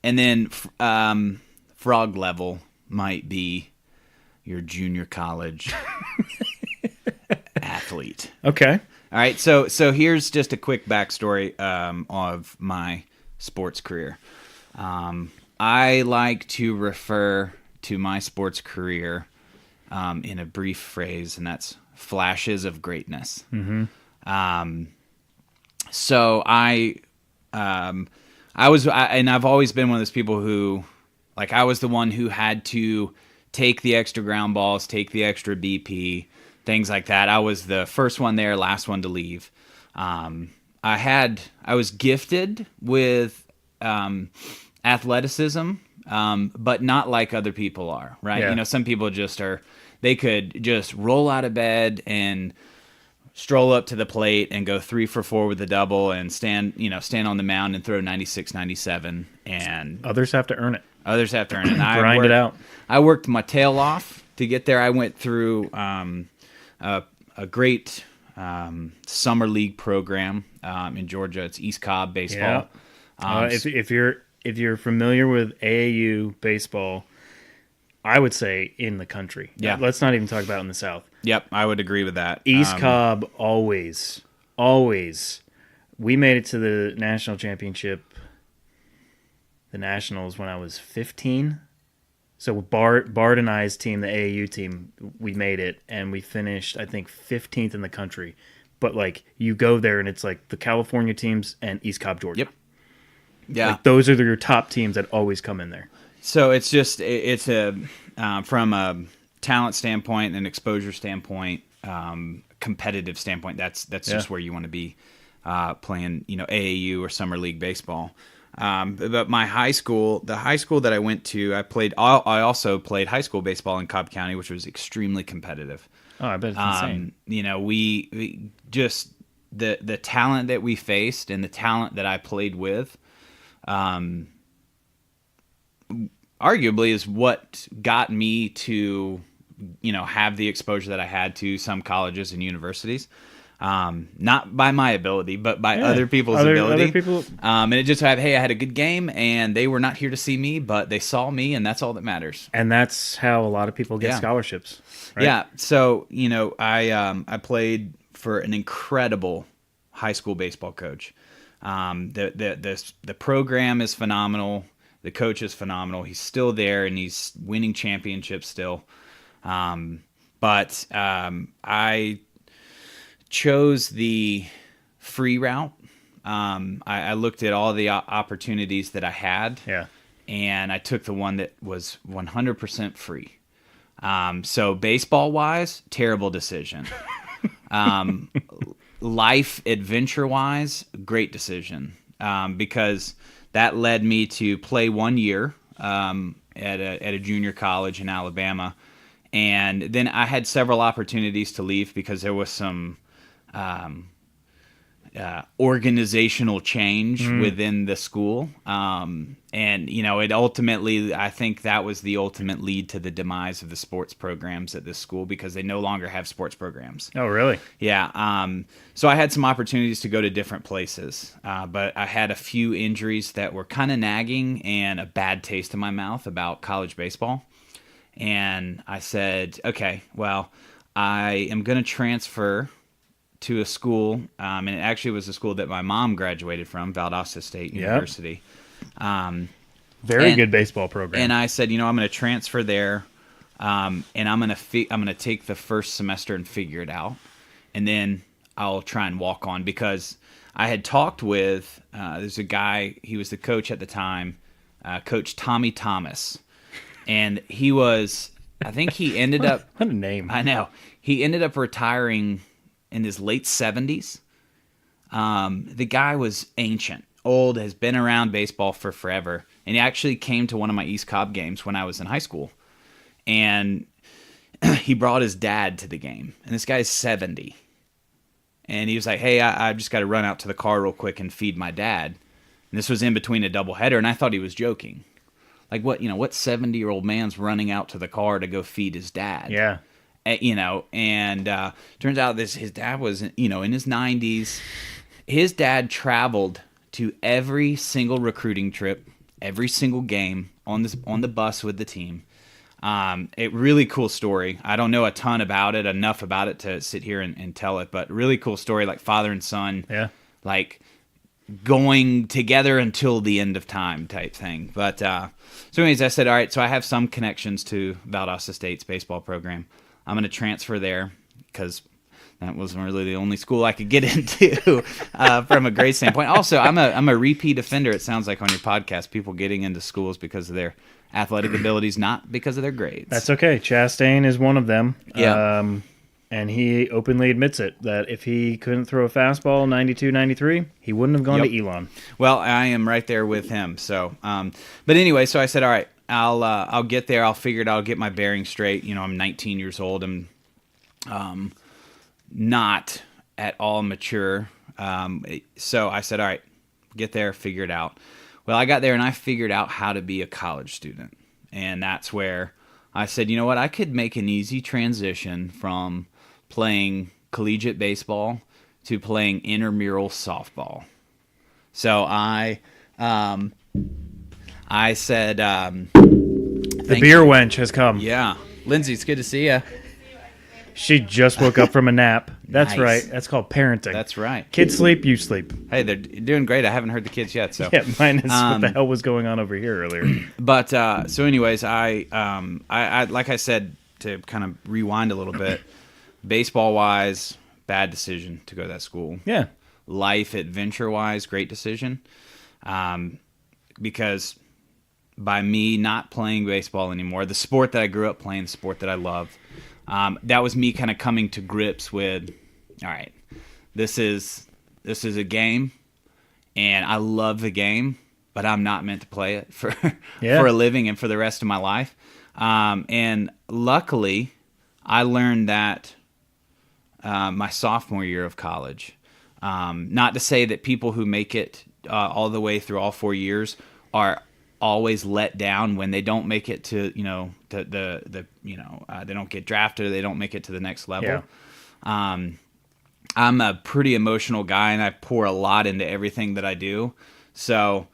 And then frog level might be your junior college athlete. Okay. All right. So here's just a quick backstory of my sports career. I like to refer to my sports career in a brief phrase, and that's flashes of greatness. Mm-hmm. So I've always been one of those people who, I was the one who had to take the extra ground balls, take the extra BP, things like that. I was the first one there, last one to leave. I was gifted with athleticism, but not like other people are, right? Yeah. Some people they could just roll out of bed and stroll up to the plate and go 3 for 4 with a double and stand on the mound and throw 96, 97. And others have to earn it. Grind it out. I worked my tail off to get there. I went through a great summer league program in Georgia. It's East Cobb baseball. Yeah. If you're familiar with AAU baseball, I would say in the country. Yeah. Let's not even talk about in the South. Yep, I would agree with that. East Cobb always. We made it to the national championship, the Nationals, when I was 15. So Bart and I's team, the AAU team, we made it, and we finished, I think, 15th in the country. But, you go there, and it's, the California teams and East Cobb, Georgia. Yep. Yeah. Those are your top teams that always come in there. So it's a from a talent standpoint and exposure standpoint, competitive standpoint. That's just where you want to be playing, AAU or summer league baseball. But my the high school that I went to, I also played high school baseball in Cobb County, which was extremely competitive. Oh, I bet it's insane. We just the talent that we faced and the talent that I played with, arguably is what got me to, have the exposure that I had to some colleges and universities. Not by my ability, but by other people's ability. Other people. And it just had, hey, I had a good game, and they were not here to see me, but they saw me, and that's all that matters. And that's how a lot of people get scholarships. Right? Yeah. So, I played for an incredible high school baseball coach. The program is phenomenal. The coach is phenomenal. He's still there, and he's winning championships still. But I chose the free route. I looked at all the opportunities that I had, and I took the one that was 100% free. So baseball-wise, terrible decision. Life adventure-wise, great decision, because that led me to play 1 year at a junior college in Alabama, and then I had several opportunities to leave because there was some organizational change within the school, and it ultimately, I think that was the ultimate lead to the demise of the sports programs at this school, because they no longer have sports programs. Oh, really? Yeah. So I had some opportunities to go to different places, but I had a few injuries that were kind of nagging and a bad taste in my mouth about college baseball. And I said, okay, well, I am going to transfer to a school, and it actually was a school that my mom graduated from, Valdosta State University. Very good baseball program. And I said, I'm going to transfer there, and I'm going to take the first semester and figure it out, and then I'll try and walk on, because I had talked with there's a guy, he was the coach at the time, Coach Tommy Thomas, and he was, I think he ended up what a name. I know, he ended up retiring in his late 70s. The guy was ancient, old, has been around baseball for forever. And he actually came to one of my East Cobb games when I was in high school. And he brought his dad to the game. And this guy's 70. And he was like, hey, I just got to run out to the car real quick and feed my dad. And this was in between a doubleheader, and I thought he was joking. Like, what 70-year-old man's running out to the car to go feed his dad? Yeah. And turns out his dad was, in his 90s. His dad traveled to every single recruiting trip, every single game on the bus with the team. A really cool story. I don't know a ton about it, enough about it to sit here and tell it, but really cool story, like father and son, like going together until the end of time type thing. But so anyways, I said, all right, so I have some connections to Valdosta State's baseball program. I'm going to transfer there because that wasn't really the only school I could get into from a grade standpoint. Also, I'm a repeat offender, it sounds like, on your podcast, people getting into schools because of their athletic abilities, not because of their grades. That's okay. Chastain is one of them. Yeah. And he openly admits it, that if he couldn't throw a fastball 92, 93, he wouldn't have gone to Elon. Well, I am right there with him. So, but anyway, so I said, all right, I'll get there. I'll figure it out. I'll get my bearings straight. I'm 19 years old. I'm not at all mature. So I said, all right, get there, figure it out. Well, I got there and I figured out how to be a college student. And that's where I said, you know what, I could make an easy transition from playing collegiate baseball to playing intramural softball. So I said, the beer wench has come. Yeah. Lindsay, it's good to see you. She just woke up from a nap. That's Nice. right. That's called parenting. That's right. Kids sleep, you sleep. Hey, they're doing great. I haven't heard the kids yet. So Yeah, mine is what the hell was going on over here earlier. But so, anyways, I like I said, to kind of rewind a little bit, baseball wise, bad decision to go to that school. Yeah. Life adventure wise, great decision, because by me not playing baseball anymore, the sport that I grew up playing, the sport that I loved. That was me kind of coming to grips with, all right, this is a game, and I love the game, but I'm not meant to play it for for a living and for the rest of my life. And luckily, I learned that my sophomore year of college. Not to say that people who make it all the way through all 4 years are always let down when they don't make it to they don't get drafted or they don't make it to the next level. Yeah. I'm a pretty emotional guy, and I pour a lot into everything that I do. So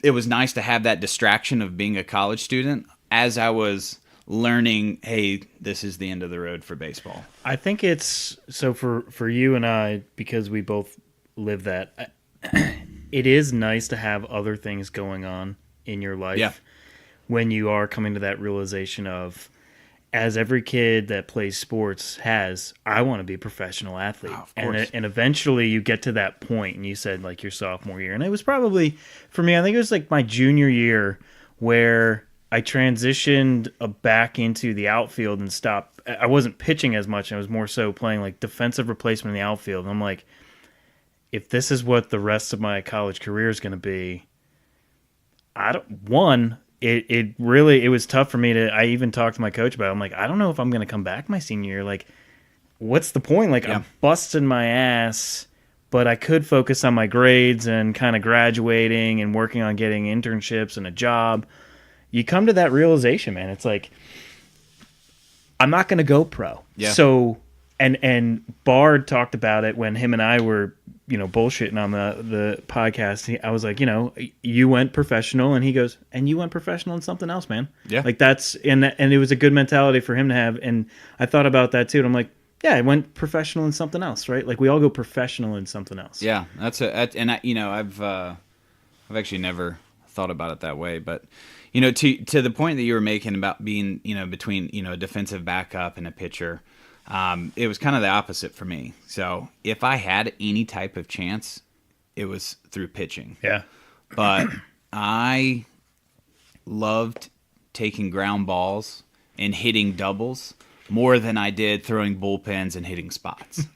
it was nice to have that distraction of being a college student as I was learning, hey, this is the end of the road for baseball. I think it's so for you and I, because we both live that. It is nice to have other things going on in your life when you are coming to that realization of, as every kid that plays sports has, I want to be a professional athlete. Oh, of course. And eventually you get to that point, and you said like your sophomore year. And it was probably, for me, I think it was like my junior year where I transitioned back into the outfield and stopped. I wasn't pitching as much. I was more so playing like defensive replacement in the outfield. And I'm like, if this is what the rest of my college career is going to be, it was tough for me to. I even talked to my coach about it. I'm like, I don't know if I'm going to come back my senior year. Like, what's the point? Like, I'm busting my ass, but I could focus on my grades and kind of graduating and working on getting internships and a job. You come to that realization, man. It's like, I'm not going to go pro. Yeah. So, and Bard talked about it when him and I were, bullshitting on the podcast. I was like, you went professional, and he goes, and you went professional in something else, man. Yeah. Like that's, and it was a good mentality for him to have. And I thought about that too. And I'm like, yeah, I went professional in something else, right? Like we all go professional in something else. Yeah. I've actually never thought about it that way, but to the point that you were making about being, between, a defensive backup and a pitcher, it was kind of the opposite for me. So if I had any type of chance, it was through pitching. Yeah. But I loved taking ground balls and hitting doubles more than I did throwing bullpens and hitting spots.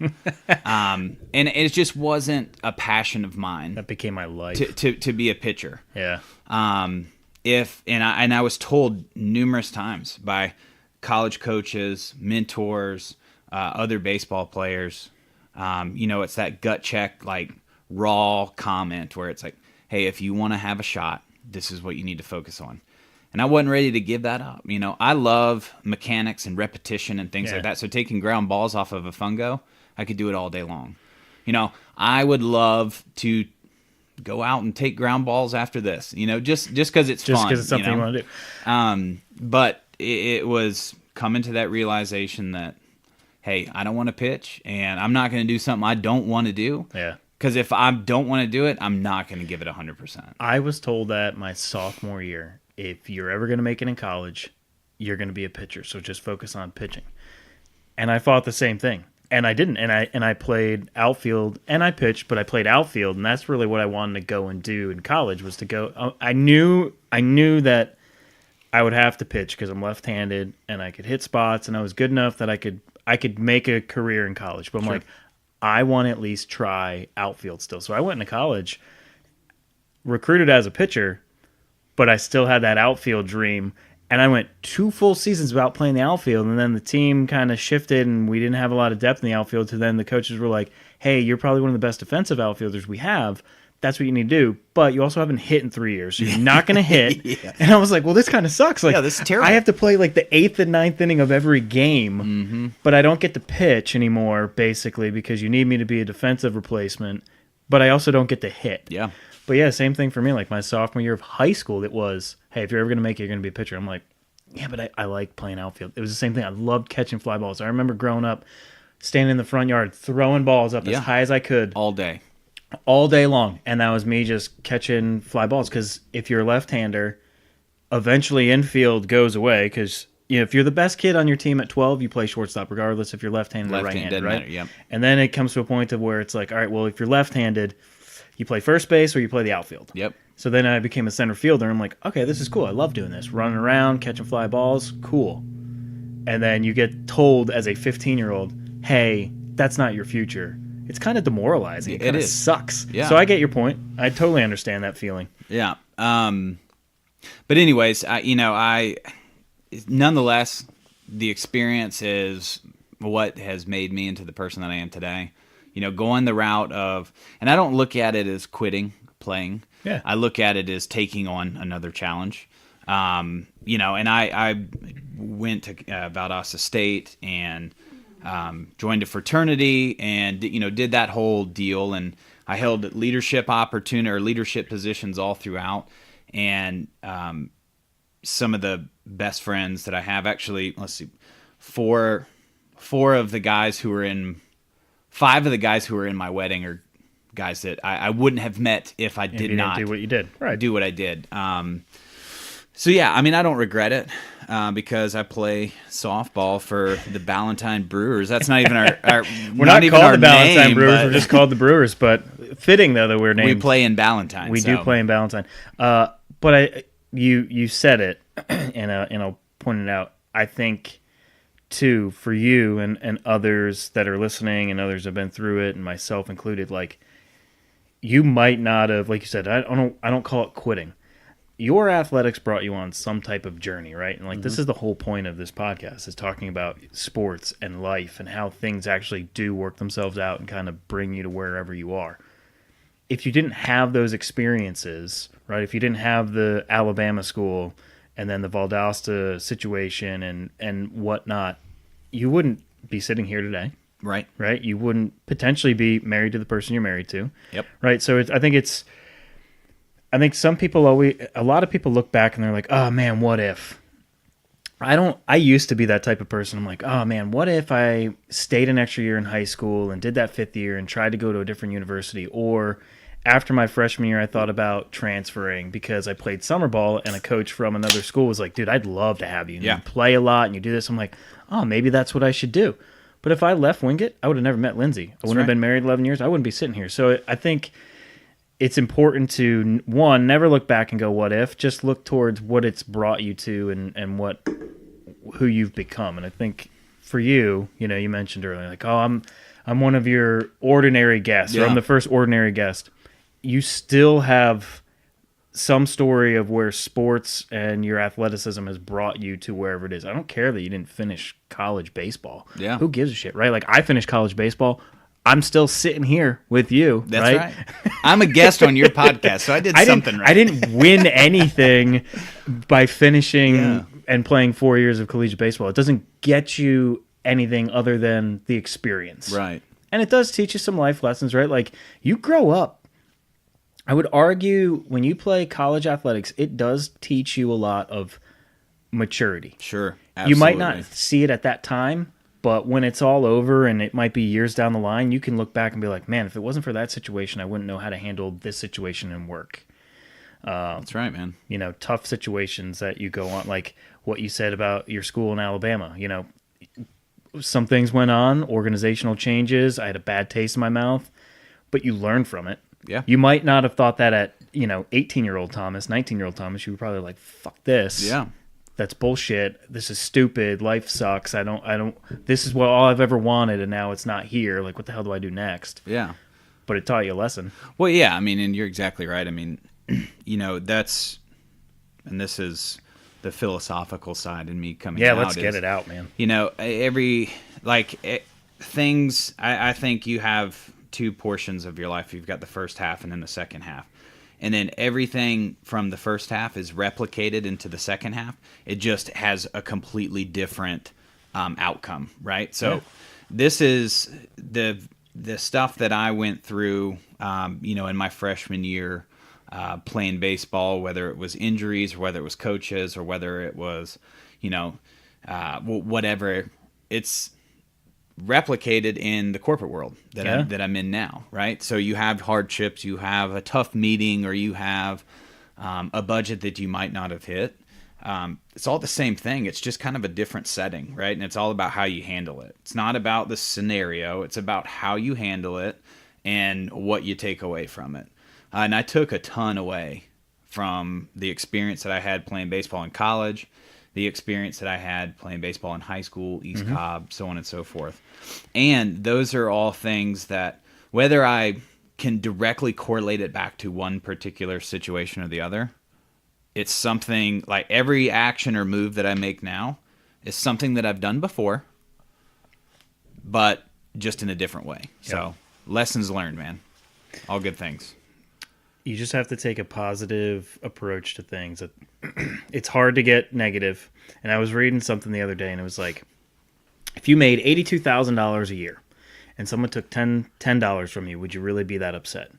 And it just wasn't a passion of mine. That became my life. To be a pitcher. Yeah. I was told numerous times by college coaches, mentors, other baseball players, it's that gut check, like raw comment where it's like, hey, if you want to have a shot, this is what you need to focus on. And I wasn't ready to give that up. I love mechanics and repetition and things like that. So taking ground balls off of a fungo, I could do it all day long. I would love to go out and take ground balls after this, just because it's fun. Just because it's something you want to do. But it was coming to that realization that, hey, I don't want to pitch, and I'm not going to do something I don't want to do. Yeah. Because if I don't want to do it, I'm not going to give it 100%. I was told that my sophomore year, if you're ever going to make it in college, you're going to be a pitcher. So just focus on pitching. And I thought the same thing. And I didn't. And I played outfield, and I pitched, but I played outfield, and that's really what I wanted to go and do in college was to go. I knew that I would have to pitch because I'm left-handed, and I could hit spots, and I was good enough that I could make a career in college. But I'm like, I want to at least try outfield still. So I went into college, recruited as a pitcher, but I still had that outfield dream. And I went 2 full seasons without playing the outfield, and then the team kind of shifted, and we didn't have a lot of depth in the outfield. So then the coaches were like, hey, you're probably one of the best defensive outfielders we have. That's what you need to do. But you also haven't hit in 3 years, so you're not going to hit. Yeah. And I was like, well, this kind of sucks. Like, this is terrible. I have to play like the 8th and 9th inning of every game, but I don't get to pitch anymore, basically, because you need me to be a defensive replacement, but I also don't get to hit. Yeah. But yeah, same thing for me. Like my sophomore year of high school, it was, hey, if you're ever going to make it, you're going to be a pitcher. I'm like, yeah, but I like playing outfield. It was the same thing. I loved catching fly balls. I remember growing up, standing in the front yard, throwing balls up as high as I could. All day long. And that was me just catching fly balls. Because if you're a left-hander, eventually infield goes away. Because if you're the best kid on your team at 12, you play shortstop, regardless if you're left-handed or right-handed, right? Matter, yep. And then it comes to a point of where it's like, all right, well, if you're left-handed, you play first base or you play the outfield. Yep. So then I became a center fielder. I'm like, okay, this is cool. I love doing this. Running around, catching fly balls, cool. And then you get told as a 15-year-old, hey, that's not your future. It's kind of demoralizing. It kind of sucks. Yeah. So I get your point. I totally understand that feeling. Yeah. But anyways, nonetheless, the experience is what has made me into the person that I am today. Going the route of, and I don't look at it as quitting playing. Yeah. I look at it as taking on another challenge. And I went to Valdosta State and joined a fraternity and did that whole deal, and I held leadership positions all throughout. And some of the best friends that I have, actually, let's see, five of the guys who were in my wedding are guys that I wouldn't have met if I did not do what you did. Right. Do what I did. So yeah, I mean, I don't regret it because I play softball for the Ballantine Brewers. That's not even our we're not even called our the Ballantine name, Brewers. but We're just called the Brewers. But fitting though that we're named. we play in Ballantine. We do play in Ballantine. But you said it, and I'll point it out. I think too, for you and others that are listening and others have been through it, and myself included, like, you might not have, like you said, I don't call it quitting. Your athletics brought you on some type of journey, right? And like, this is the whole point of this podcast, is talking about sports and life and how things actually do work themselves out and kind of bring you to wherever you are. If you didn't have those experiences, right? If you didn't have the Alabama school and then the Valdosta situation and whatnot, you wouldn't be sitting here today. Right. Right? You wouldn't potentially be married to the person you're married to. Yep. Right? So I think some people a lot of people look back and they're like, oh man, what if? I used to be that type of person. I'm like, oh man, what if I stayed an extra year in high school and did that 5th year and tried to go to a different university? Or after my freshman year, I thought about transferring because I played summer ball and a coach from another school was like, dude, I'd love to have you. You play a lot and you do this. I'm like, oh, maybe that's what I should do. But if I left Wingate, I would have never met Lindsay. I wouldn't have been married 11 years. I wouldn't be sitting here. So I think it's important to, one, never look back and go, what if? Just look towards what it's brought you to and who you've become. And I think for you, you mentioned earlier, like, oh, I'm one of your ordinary guests, or I'm the first ordinary guest. You still have some story of where sports and your athleticism has brought you to wherever it is. I don't care that you didn't finish college baseball. Yeah. Who gives a shit, right? Like, I finished college baseball. I'm still sitting here with you. That's right. I'm a guest on your podcast, so I did something right. I didn't win anything by finishing and playing 4 years of collegiate baseball. It doesn't get you anything other than the experience. Right. And it does teach you some life lessons, right? Like, you grow up. I would argue when you play college athletics, it does teach you a lot of maturity. Sure. Absolutely. You might not see it at that time, but when it's all over and it might be years down the line, you can look back and be like, man, if it wasn't for that situation, I wouldn't know how to handle this situation in work. That's right, man. Tough situations that you go on, like what you said about your school in Alabama. Some things went on, organizational changes. I had a bad taste in my mouth, but you learn from it. Yeah. You might not have thought that at, 18-year-old Thomas, 19-year-old Thomas. You were probably like, fuck this. Yeah. That's bullshit. This is stupid. Life sucks. This is all I've ever wanted, and now it's not here. Like, what the hell do I do next? Yeah. But it taught you a lesson. Well, yeah. I mean, and you're exactly right. I mean, and this is the philosophical side in me coming out. Yeah, let's get it out, man. Things, I think you have two portions of your life. You've got the first half and then the second half. And then everything from the first half is replicated into the second half. It just has a completely different outcome, right? So this is the stuff that I went through, in my freshman year playing baseball, whether it was injuries or whether it was coaches or whether it was, whatever. It's replicated in the corporate world that I'm in now, right? So you have hardships, you have a tough meeting, or you have a budget that you might not have hit. It's all the same thing. It's just kind of a different setting, right? And it's all about how you handle it. It's not about the scenario. It's about how you handle it and what you take away from it. And I took a ton away from the experience that I had playing baseball in college, the experience that I had playing baseball in high school, East Cobb, so on and so forth. And those are all things that, whether I can directly correlate it back to one particular situation or the other, it's something like every action or move that I make now is something that I've done before, but just in a different way. Yep. So lessons learned, man. All good things. You just have to take a positive approach to things. It's hard to get negative. And I was reading something the other day, and it was like, if you made $82,000 a year and someone took $10 from you, would you really be that upset?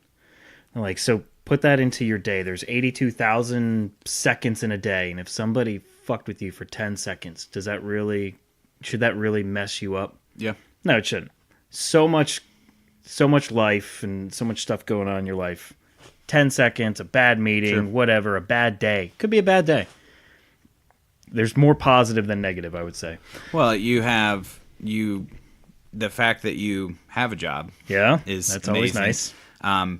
And like, so put that into your day. There's 82,000 seconds in a day, and if somebody fucked with you for 10 seconds, should that really mess you up? Yeah. No, it shouldn't. So much life and so much stuff going on in your life. 10 seconds, a bad meeting, sure, whatever, a bad day. Could be a bad day. There's more positive than negative, I would say. Well, the fact that you have a job. Yeah, is that's amazing. Always nice.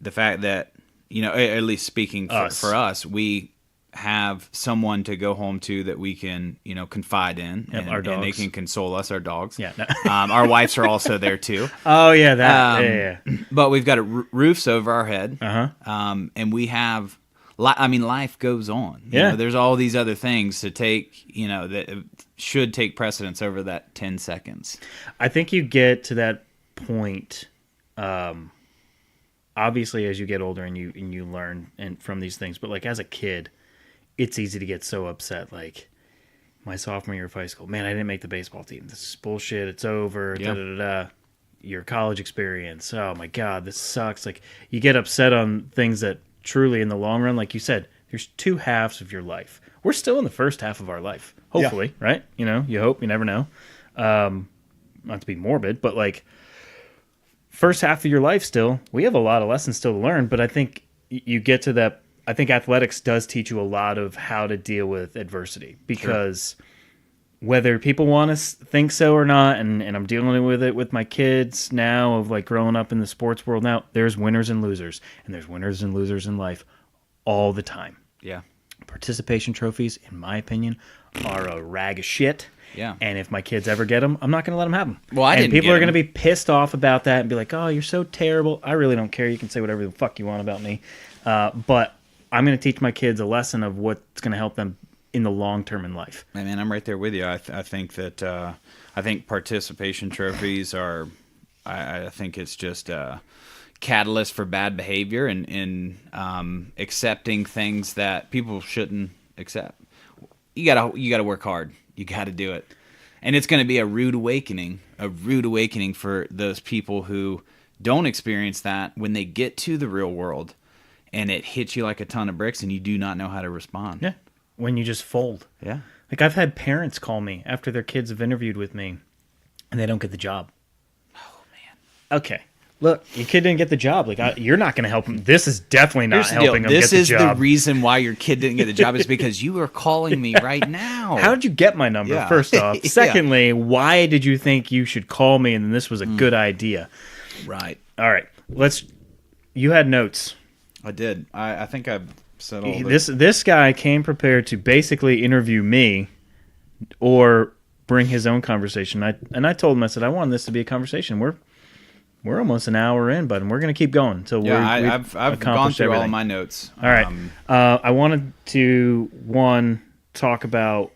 The fact that, at least speaking for us, we have someone to go home to that we can, confide in, and they can console us, our dogs. Yeah. No. Our wives are also there too. Oh yeah, that. Yeah. But we've got roofs over our head. And we have, life goes on. Yeah. There's all these other things to take, that should take precedence over that 10 seconds. I think you get to that point. Obviously, as you get older and you learn from these things, but like as a kid, it's easy to get so upset. Like my sophomore year of high school, man, I didn't make the baseball team. This is bullshit. It's over. Yep. Your college experience. Oh my God, this sucks. Like you get upset on things that truly, in the long run, like you said, there's two halves of your life. We're still in the first half of our life, hopefully, yeah. Right? You hope. You never know. Not to be morbid, but like first half of your life still, we have a lot of lessons still to learn. But I think you get to that. I think athletics does teach you a lot of how to deal with adversity, because whether people want to think so or not, and I'm dealing with it with my kids now, of like growing up in the sports world now, there's winners and losers, and there's winners and losers in life all the time. Yeah. Participation trophies, in my opinion, are a rag of shit. Yeah. And if my kids ever get them, I'm not going to let them have them. Well, people are going to be pissed off about that and be like, oh, you're so terrible. I really don't care. You can say whatever the fuck you want about me. But I'm going to teach my kids a lesson of what's going to help them in the long term in life. I mean, I'm right there with you. I think that I think participation trophies are. I think it's just a catalyst for bad behavior and accepting things that people shouldn't accept. You gotta work hard. You got to do it, and it's going to be a rude awakening for those people who don't experience that when they get to the real world. And it hits you like a ton of bricks, and you do not know how to respond. Yeah, when you just fold. Yeah. Like, I've had parents call me after their kids have interviewed with me, and they don't get the job. Oh, man. Okay. Look, your kid didn't get the job. Like, you're not going to help him. This is definitely not helping him get the job. This is the reason why your kid didn't get the job, is because you are calling me right now. How did you get my number, first off? Secondly, why did you think you should call me and then this was a good idea? Right. All right. You had notes. I did. I think I've said all this. This guy came prepared to basically interview me or bring his own conversation. I told him, I said, I want this to be a conversation. We're almost an hour in, but we're going to keep going until I've gone through everything. all my notes. All right. I wanted to talk about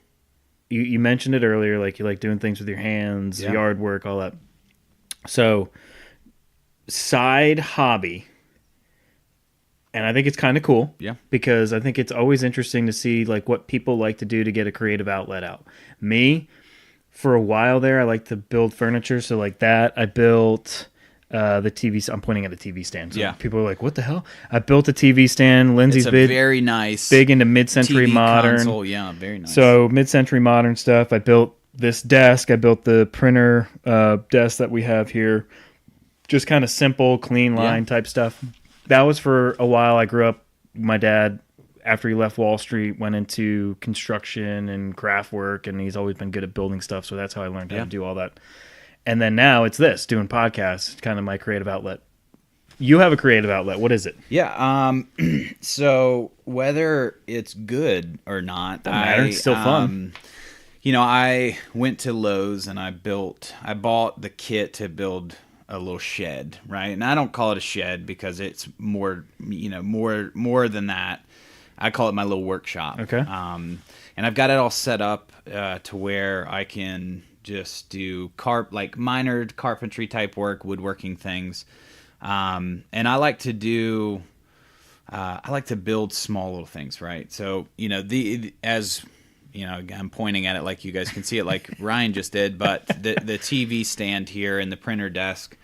you mentioned it earlier, like you like doing things with your hands, yard work, all that. So, side hobby. And I think it's kind of cool, because I think it's always interesting to see like what people like to do to get a creative outlet out. Me, for a while there, I like to build furniture. So like that, I built the TV. I'm pointing at a TV stand. So people are like, "What the hell?" I built a TV stand. Lindsay's very nice, big into mid-century TV modern. Console. Yeah, very nice. So mid-century modern stuff. I built this desk. I built the printer desk that we have here. Just kind of simple, clean line type stuff. That was for a while. I grew up, my dad, after he left Wall Street, went into construction and craft work, and he's always been good at building stuff, so that's how I learned how to do all that. And then now it's this, doing podcasts, kind of my creative outlet. You have a creative outlet. What is it? Yeah. So whether it's good or not, Doesn't matter. It's still fun. I went to Lowe's and I bought the kit to build a little shed, right? And I don't call it a shed because it's more than that. I call it my little workshop. Okay. And I've got it all set up to where I can just do minor carpentry type work, woodworking things. And I like to build small little things, right? So, I'm pointing at it like you guys can see it like Ryan just did, but the TV stand here and the printer desk,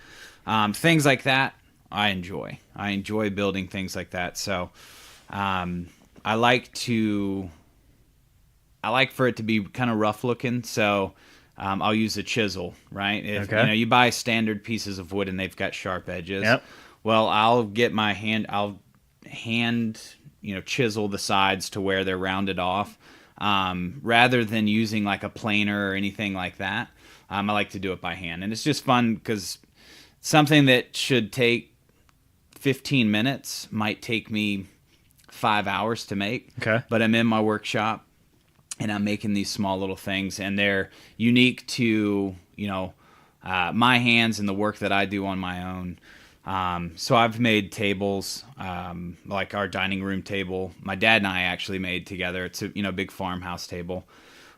things like that, I enjoy. I enjoy building things like that. So I like for it to be kind of rough looking. So I'll use a chisel, right? If you buy standard pieces of wood and they've got sharp edges. Yep. Well, I'll hand chisel the sides to where they're rounded off. Rather than using like a planer or anything like that. I like to do it by hand. And it's just fun because something that should take 15 minutes might take me 5 hours to make. Okay. But I'm in my workshop and I'm making these small little things, and they're unique to, my hands and the work that I do on my own. So I've made tables, like our dining room table. My dad and I actually made together. It's a big farmhouse table,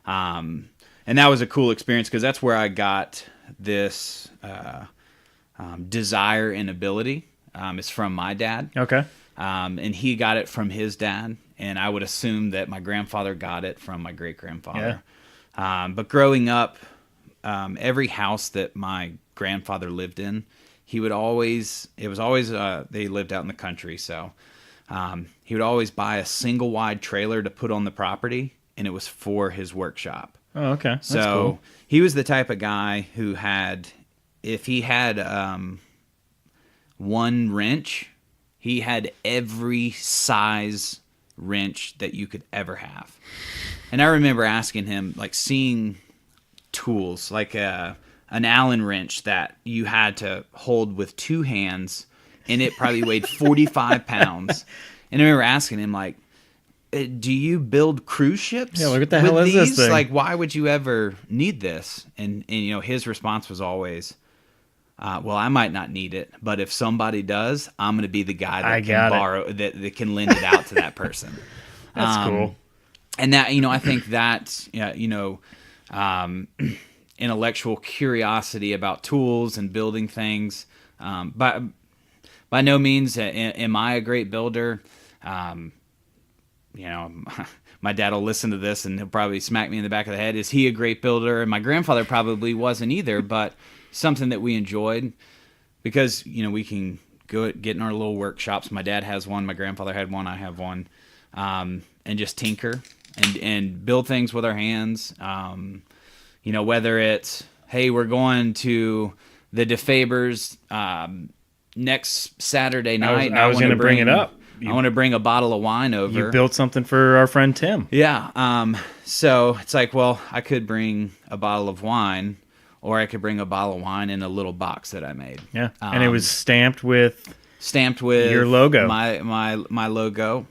and that was a cool experience because that's where I got this desire and ability. It's from my dad. Okay. And he got it from his dad, and I would assume that my grandfather got it from my great grandfather. Yeah. But growing up, every house that my grandfather lived in, they lived out in the country, so he would always buy a single wide trailer to put on the property, and it was for his workshop. Oh, okay. That's so cool. He was the type of guy who if he had one wrench, he had every size wrench that you could ever have. And I remember asking him, seeing tools, an Allen wrench that you had to hold with two hands, and it probably weighed 45 pounds. And I remember asking him, do you build cruise ships? Yeah, what the hell is this thing? Why would you ever need this? And his response was always, well, I might not need it, but if somebody does, I'm going to be the guy that can borrow, that can lend it out to that person. That's cool. And that, I think that's, intellectual curiosity about tools and building things. By no means am I a great builder. My dad will listen to this and he'll probably smack me in the back of the head. Is he a great builder? And my grandfather probably wasn't either, but something that we enjoyed because, we can get in our little workshops. My dad has one, my grandfather had one, I have one, and just tinker and build things with our hands. Whether it's, hey, we're going to the DeFaber's next Saturday night. I was going to bring it up. I want to bring a bottle of wine over. You built something for our friend Tim. Yeah. So it's I could bring a bottle of wine, or I could bring a bottle of wine in a little box that I made. Yeah. And it was stamped with your logo. My logo.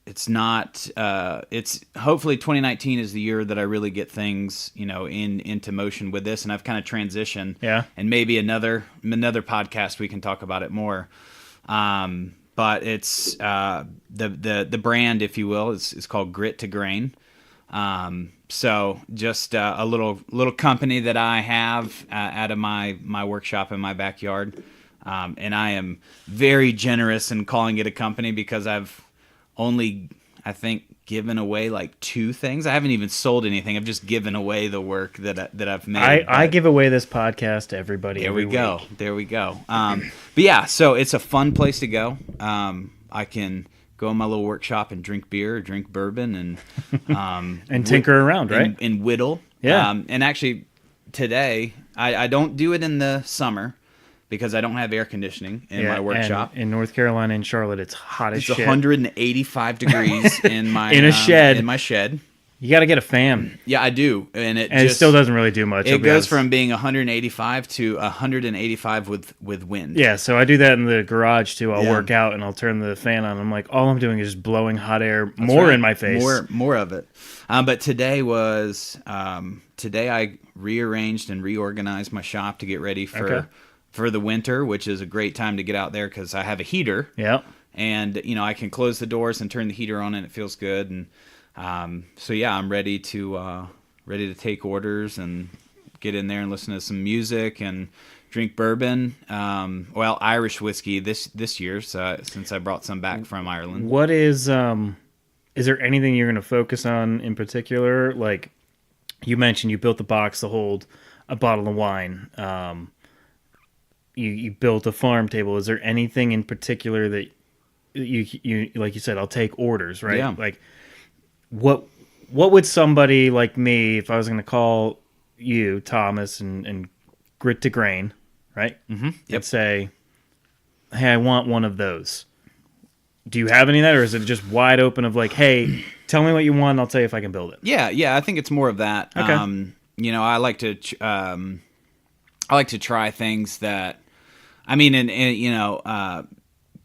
It's not. It's hopefully 2019 is the year that I really get things, into motion with this, and I've kind of transitioned. Yeah. And maybe another podcast we can talk about it more. But it's the brand, if you will, is called Grit to Grain. So just a little company that I have out of my workshop in my backyard, and I am very generous in calling it a company because I've only, I think, given away 2 things. I haven't even sold anything. I've just given away the work that I've made. I give away this podcast to everybody. There we go. But yeah, so it's a fun place to go. I can go in my little workshop and drink beer, drink bourbon, and and tinker around, right? And whittle. Yeah. And actually, today I don't do it in the summer, because I don't have air conditioning in my workshop. In North Carolina and Charlotte, it's hot as shit. It's 185 degrees in my in a shed. In my shed. You got to get a fan. Yeah, I do, and it still doesn't really do much. It goes from being 185 to 185 with wind. Yeah, so I do that in the garage too. I'll work out and I'll turn the fan on. I'm like, all I'm doing is just blowing hot air in my face. More of it. But today I rearranged and reorganized my shop to get ready for the winter, which is a great time to get out there because I have a heater. Yeah. And I can close the doors and turn the heater on, and it feels good. And so yeah, I'm ready to take orders and get in there and listen to some music and drink bourbon. Irish whiskey this year, since I brought some back from Ireland. What is there anything you're going to focus on in particular? Like you mentioned, you built the box to hold a bottle of wine. You built a farm table. Is there anything in particular that you like you said, I'll take orders, right? Yeah. Like what would somebody like me, if I was going to call you, Thomas, and Grit to Grain, right? Mm-hmm. Yep. And say, hey, I want one of those. Do you have any of that, or is it just wide open of like, hey, tell me what you want, and I'll tell you if I can build it? Yeah, I think it's more of that. Okay. I like to try things that, I mean, and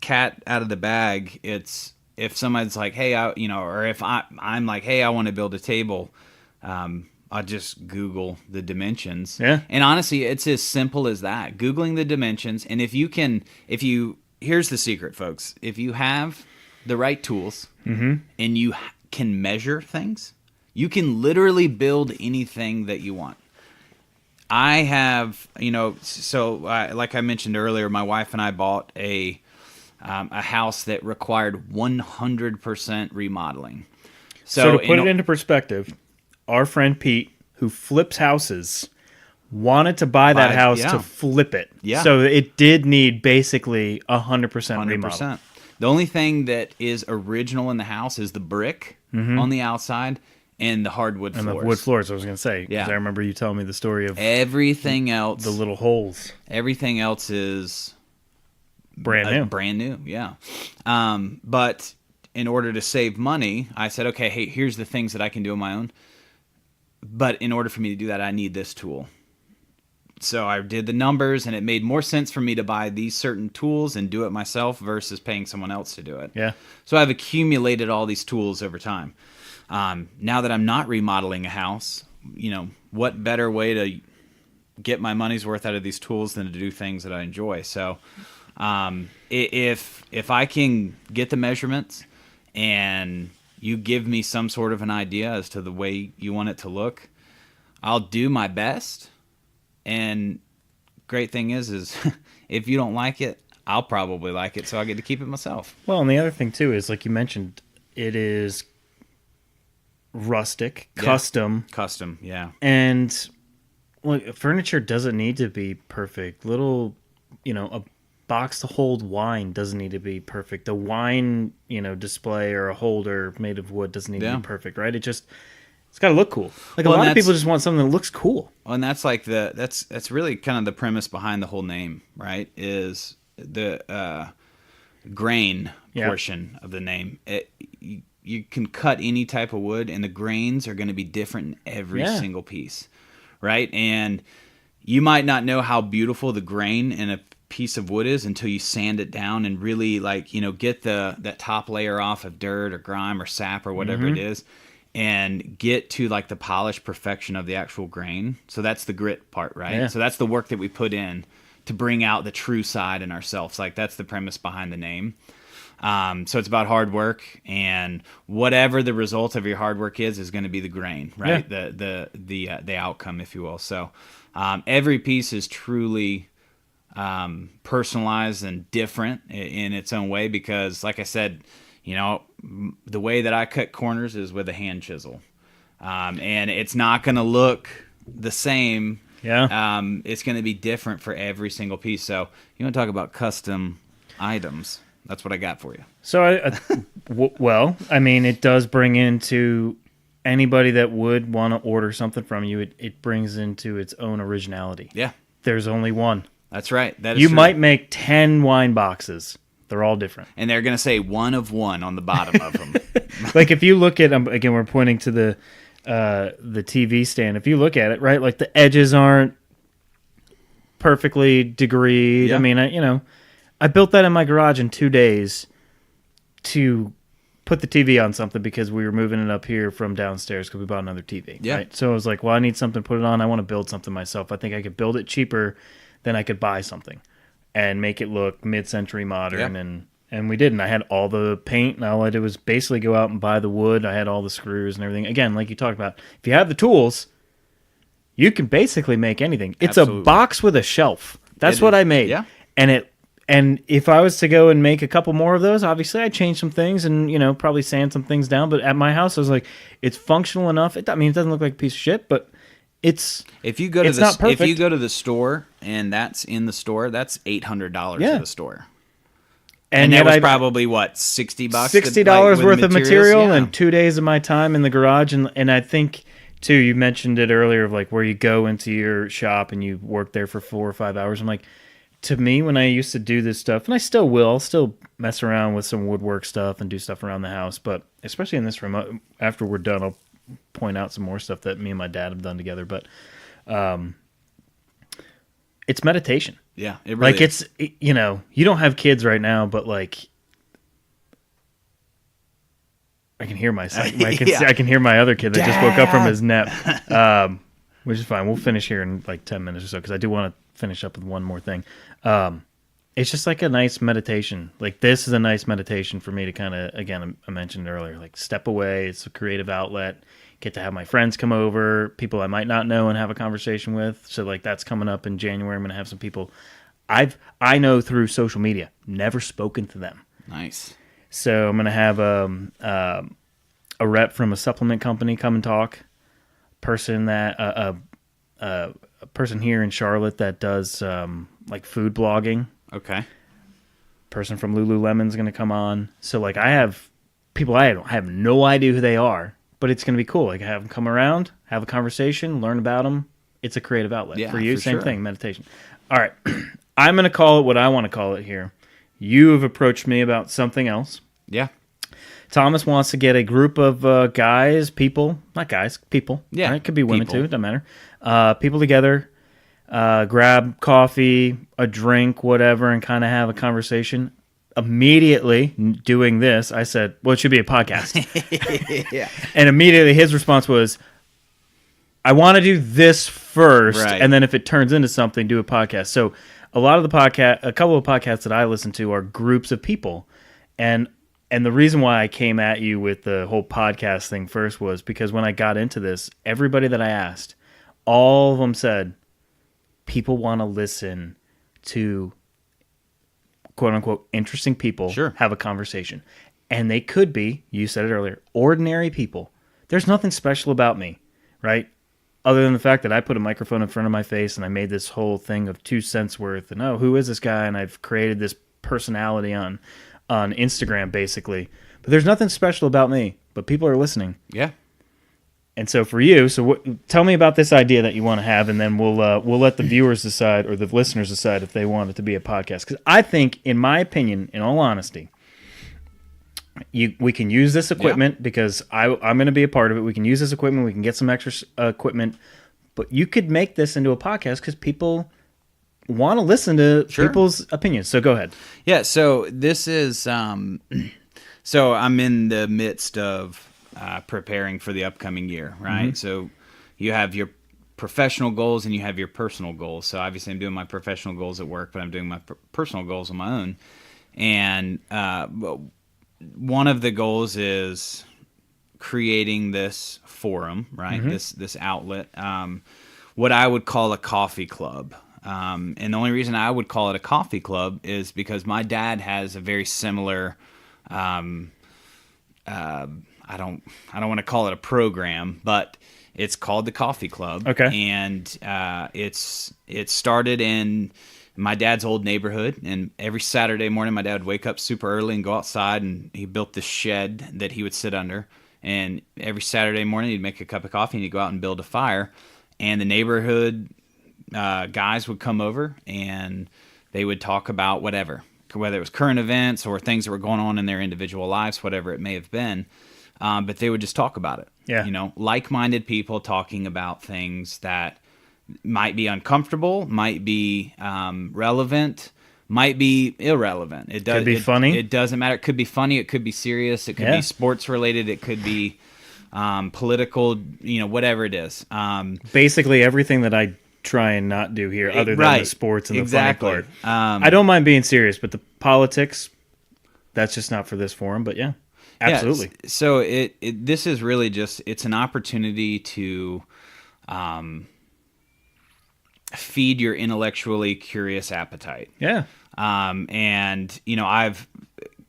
cat out of the bag. It's if somebody's like, hey, or if I'm like, hey, I want to build a table, I'll just Google the dimensions. Yeah. And honestly, it's as simple as that. Googling the dimensions, and here's the secret, folks. If you have the right tools and you can measure things, you can literally build anything that you want. I have, like I mentioned earlier, my wife and I bought a house that required 100% remodeling. So to put it into perspective, our friend Pete, who flips houses, wanted to buy that house to flip it. Yeah. So it did need basically 100% remodel. The only thing that is original in the house is the brick on the outside and the hardwood floors. And the wood floors, I was going to say. Yeah. Because I remember you telling me the story of everything else. The little holes. Everything else is brand new. Brand new, yeah. But in order to save money, I said, okay, hey, here's the things that I can do on my own. But in order for me to do that, I need this tool. So I did the numbers, and it made more sense for me to buy these certain tools and do it myself versus paying someone else to do it. Yeah. So I've accumulated all these tools over time. Now that I'm not remodeling a house, what better way to get my money's worth out of these tools than to do things that I enjoy? So if I can get the measurements and you give me some sort of an idea as to the way you want it to look, I'll do my best. And great thing is if you don't like it, I'll probably like it, so I get to keep it myself. Well, and the other thing too is, like you mentioned, it is rustic, custom. Custom, yeah. And furniture doesn't need to be perfect. A box to hold wine doesn't need to be perfect. The wine, display or a holder made of wood doesn't need to be perfect, right? It's got to look cool. Like a lot of people just want something that looks cool. And that's like that's really kind of the premise behind the whole name, right? Is the grain portion of the name. You can cut any type of wood, and the grains are going to be different in every single piece, right? And you might not know how beautiful the grain in a piece of wood is until you sand it down and really get that top layer off of dirt or grime or sap or whatever it is, and get to like the polished perfection of the actual grain. So that's the grit part, right? Yeah. So that's the work that we put in to bring out the true side in ourselves. Like that's the premise behind the name. So it's about hard work, and whatever the result of your hard work is going to be the grain, right? Yeah. The outcome, if you will. So every piece is truly personalized and different in its own way, because like I said, the way that I cut corners is with a hand chisel, and it's not going to look the same. Yeah. It's going to be different for every single piece. So you want to talk about custom items? That's what I got for you. So it does bring into anybody that would want to order something from you. It brings into its own originality. Yeah. There's only one. That's right. That is you true. might make 10 wine boxes. They're all different. And they're going to say one of one on the bottom of them. Like if you look at again, we're pointing to the TV stand. If you look at it, right, like the edges aren't perfectly degreed. Yeah. I mean, I built that in my garage in 2 days to put the TV on something because we were moving it up here from downstairs because we bought another TV. Yeah. Right? So I was like, well, I need something to put it on. I want to build something myself. I think I could build it cheaper than I could buy something and make it look mid-century modern. Yeah. And we did. And I had all the paint, and all I did was basically go out and buy the wood. I had all the screws and everything. Again, like you talked about, if you have the tools, you can basically make anything. It's Absolutely. a box with a shelf. That's what I made. Yeah. And if I was to go and make a couple more of those, obviously I'd change some things and, probably sand some things down. But at my house, I was like, it's functional enough. It doesn't look like a piece of shit, but if you go to the store and that's in the store, that's $800 at the store. And that was probably what, $60? $60 worth of material yeah. and 2 days of my time in the garage. And I think too, you mentioned it earlier of like where you go into your shop and you work there for 4 or 5 hours. I'm like, to me, when I used to do this stuff, and I still will, I'll still mess around with some woodwork stuff and do stuff around the house. But especially in this room, after we're done, I'll point out some more stuff that me and my dad have done together. But it's meditation. Yeah, it really like is. You don't have kids right now, but like I can hear myself. I can hear my other kid that just woke up from his nap, which is fine. We'll finish here in like 10 minutes or so because I do want to finish up with one more thing. It's just like a nice meditation. Like this is a nice meditation for me to kind of, again, I mentioned earlier, like step away. It's a creative outlet. Get to have my friends come over, people I might not know and have a conversation with. So like that's coming up in January. I'm going to have some people I know through social media, never spoken to them. Nice. So I'm going to have a rep from a supplement company come and talk. Person that a person here in Charlotte that does like food blogging. Okay. Person from Lululemon's going to come on. So like I have people I have no idea who they are, but it's going to be cool. Like I have them come around, have a conversation, learn about them. It's a creative outlet for you. Same sure. thing, meditation. All right. I'm going to call it what I want to call it here. You have approached me about something else. Yeah. Thomas wants to get a group of guys, people, not guys, people. Yeah. Right? It could be women people. too. It doesn't matter. People together, grab coffee, a drink, whatever, and kind of have a conversation. Immediately doing this, I said, well, it should be a podcast. Yeah. And immediately his response was, I want to do this first, Right. and then if it turns into something, do a podcast. So a couple of podcasts that I listen to are groups of people. And the reason why I came at you with the whole podcast thing first was because when I got into this, everybody that I asked, all of them said, people want to listen to quote unquote interesting people have a conversation. And they could be, you said it earlier, ordinary people. There's nothing special about me, right? Other than the fact that I put a microphone in front of my face and I made this whole thing of 2 cents worth and who is this guy? And I've created this personality on Instagram basically. But there's nothing special about me, but people are listening. Yeah. And so for you, tell me about this idea that you want to have, and then we'll let the viewers decide or the listeners decide if they want it to be a podcast. Because I think, in my opinion, in all honesty, we can use this equipment because I'm going to be a part of it. We can use this equipment. We can get some extra equipment. But you could make this into a podcast because people want to listen to people's opinions. So go ahead. Yeah, so this is so I'm in the midst of preparing for the upcoming year, right? Mm-hmm. So you have your professional goals and you have your personal goals. So obviously I'm doing my professional goals at work, but I'm doing my personal goals on my own. And one of the goals is creating this forum, right? Mm-hmm. This outlet, what I would call a coffee club. And the only reason I would call it a coffee club is because my dad has a very similar, I don't want to call it a program, but it's called the Coffee Club. Okay. And it started in my dad's old neighborhood, and every Saturday morning my dad would wake up super early and go outside, and he built this shed that he would sit under. And every Saturday morning he'd make a cup of coffee and he'd go out and build a fire. And the neighborhood guys would come over and they would talk about whatever, whether it was current events or things that were going on in their individual lives, whatever it may have been. but they would just talk about it. Yeah. You know, like-minded people talking about things that might be uncomfortable, might be relevant, might be irrelevant. Could be funny. It doesn't matter. It could be funny. It could be serious. It could be sports related. It could be political. You know, whatever it is. Basically, everything that I try and not do here, other than the sports and the funny part. I don't mind being serious, but the politics, that's just not for this forum. But yeah, absolutely. Yeah, so this is really just, it's an opportunity to feed your intellectually curious appetite. Yeah. And you know, I've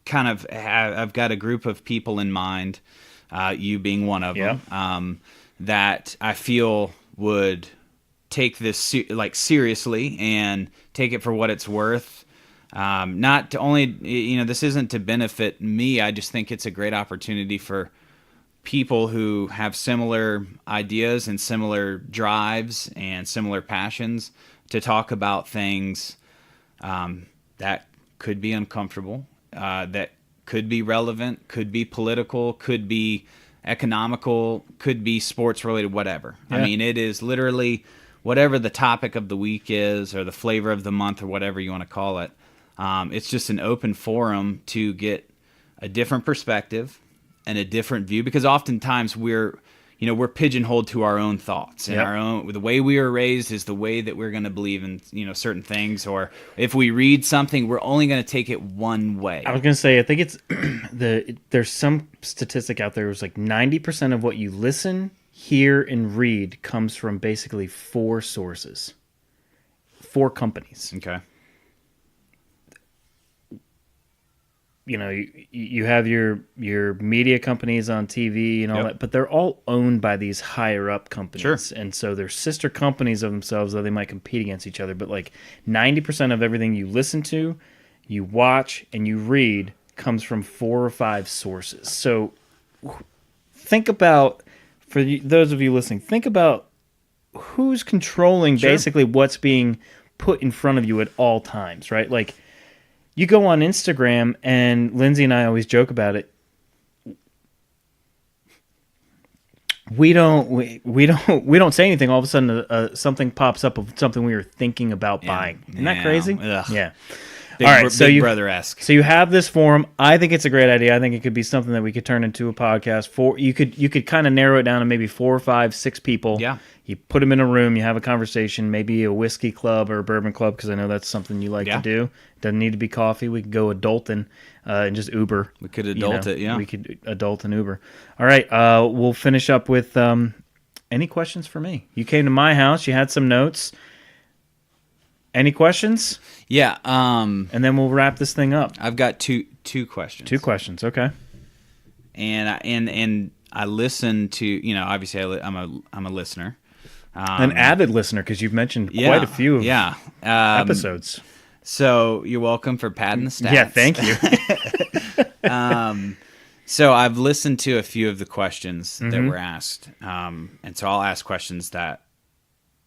got a group of people in mind, you being one of them, that I feel would take this seriously and take it for what it's worth. Not to only, you know, this isn't to benefit me. I just think it's a great opportunity for people who have similar ideas and similar drives and similar passions to talk about things that could be uncomfortable, that could be relevant, could be political, could be economical, could be sports related, whatever. Yeah. I mean, it is literally whatever the topic of the week is, or the flavor of the month, or whatever you want to call it. It's just an open forum to get a different perspective and a different view, because oftentimes we're pigeonholed to our own thoughts and our own, the way we were raised is the way that we're going to believe in, you know, certain things, or if we read something, we're only going to take it one way. I was going to say, I think it's there's some statistic out there. It was like 90% of what you listen, hear, and read comes from basically 4 sources, 4 companies. Okay. You know, you have your media companies on TV and all that, but they're all owned by these higher up companies. Sure. And so they're sister companies of themselves, though they might compete against each other. But like 90% of everything you listen to, you watch, and you read comes from 4 or 5 sources. So think about, for those of you listening, think about who's controlling basically what's being put in front of you at all times, right? Like, you go on Instagram, and Lindsay and I always joke about it. We don't say anything. All of a sudden, something pops up of something we were thinking about buying. Isn't that crazy? Ugh. Yeah. Big, all right, so Big Brother-esque. So you have this forum. I think it's a great idea. I think it could be something that we could turn into a podcast. You could kind of narrow it down to maybe 4 or 5, 6 people. Yeah. You put them in a room. You have a conversation. Maybe a whiskey club or a bourbon club, because I know that's something you like to do. Doesn't need to be coffee. We could go adulting and just Uber. We could adult it. Yeah. We could adult and Uber. All right. We'll finish up with any questions for me. You came to my house. You had some notes. Any questions? Yeah. And then we'll wrap this thing up. I've got two questions. 2 questions. Okay. And I listen to, you know, obviously I'm a listener. An avid listener, because you've mentioned quite a few episodes. So you're welcome for padding the stats. Yeah, thank you. So I've listened to a few of the questions that were asked, and so I'll ask questions that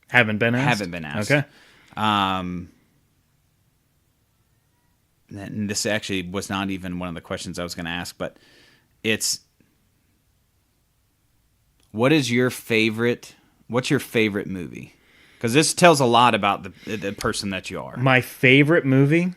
haven't been asked. Okay. And this actually was not even one of the questions I was going to ask, but it's, what's your favorite movie? Because this tells a lot about the person that you are. My favorite movie,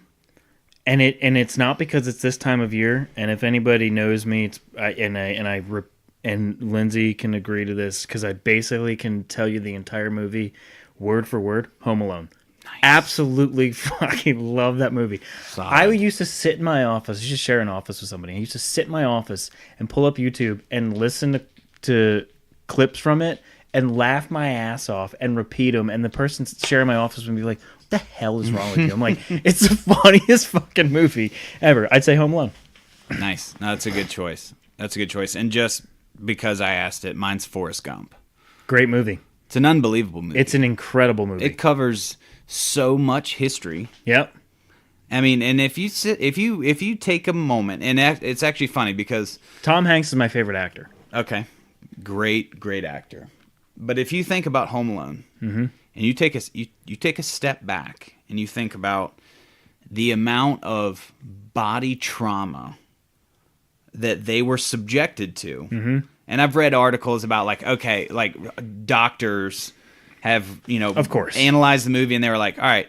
and it's not because it's this time of year. And if anybody knows me, and Lindsay can agree to this, because I basically can tell you the entire movie, word for word. Home Alone. Nice. Absolutely fucking love that movie. Solid. I used to sit in my office. I used to share an office with somebody. I used to sit in my office and pull up YouTube and listen to clips from it and laugh my ass off and repeat them. And the person sharing my office would be like, "What the hell is wrong with you?" I'm like, "It's the funniest fucking movie ever." I'd say Home Alone. Nice. No, that's a good choice. And just because I asked it, mine's Forrest Gump. Great movie. It's an unbelievable movie. It's an incredible movie. It covers so much history. Yep. I mean, and if you take a moment, and it's actually funny because Tom Hanks is my favorite actor. Okay, great actor. But if you think about Home Alone, and you take a step back and you think about the amount of body trauma that they were subjected to. Mm-hmm. And I've read articles about doctors have, of course, analyzed the movie, and they were like, all right,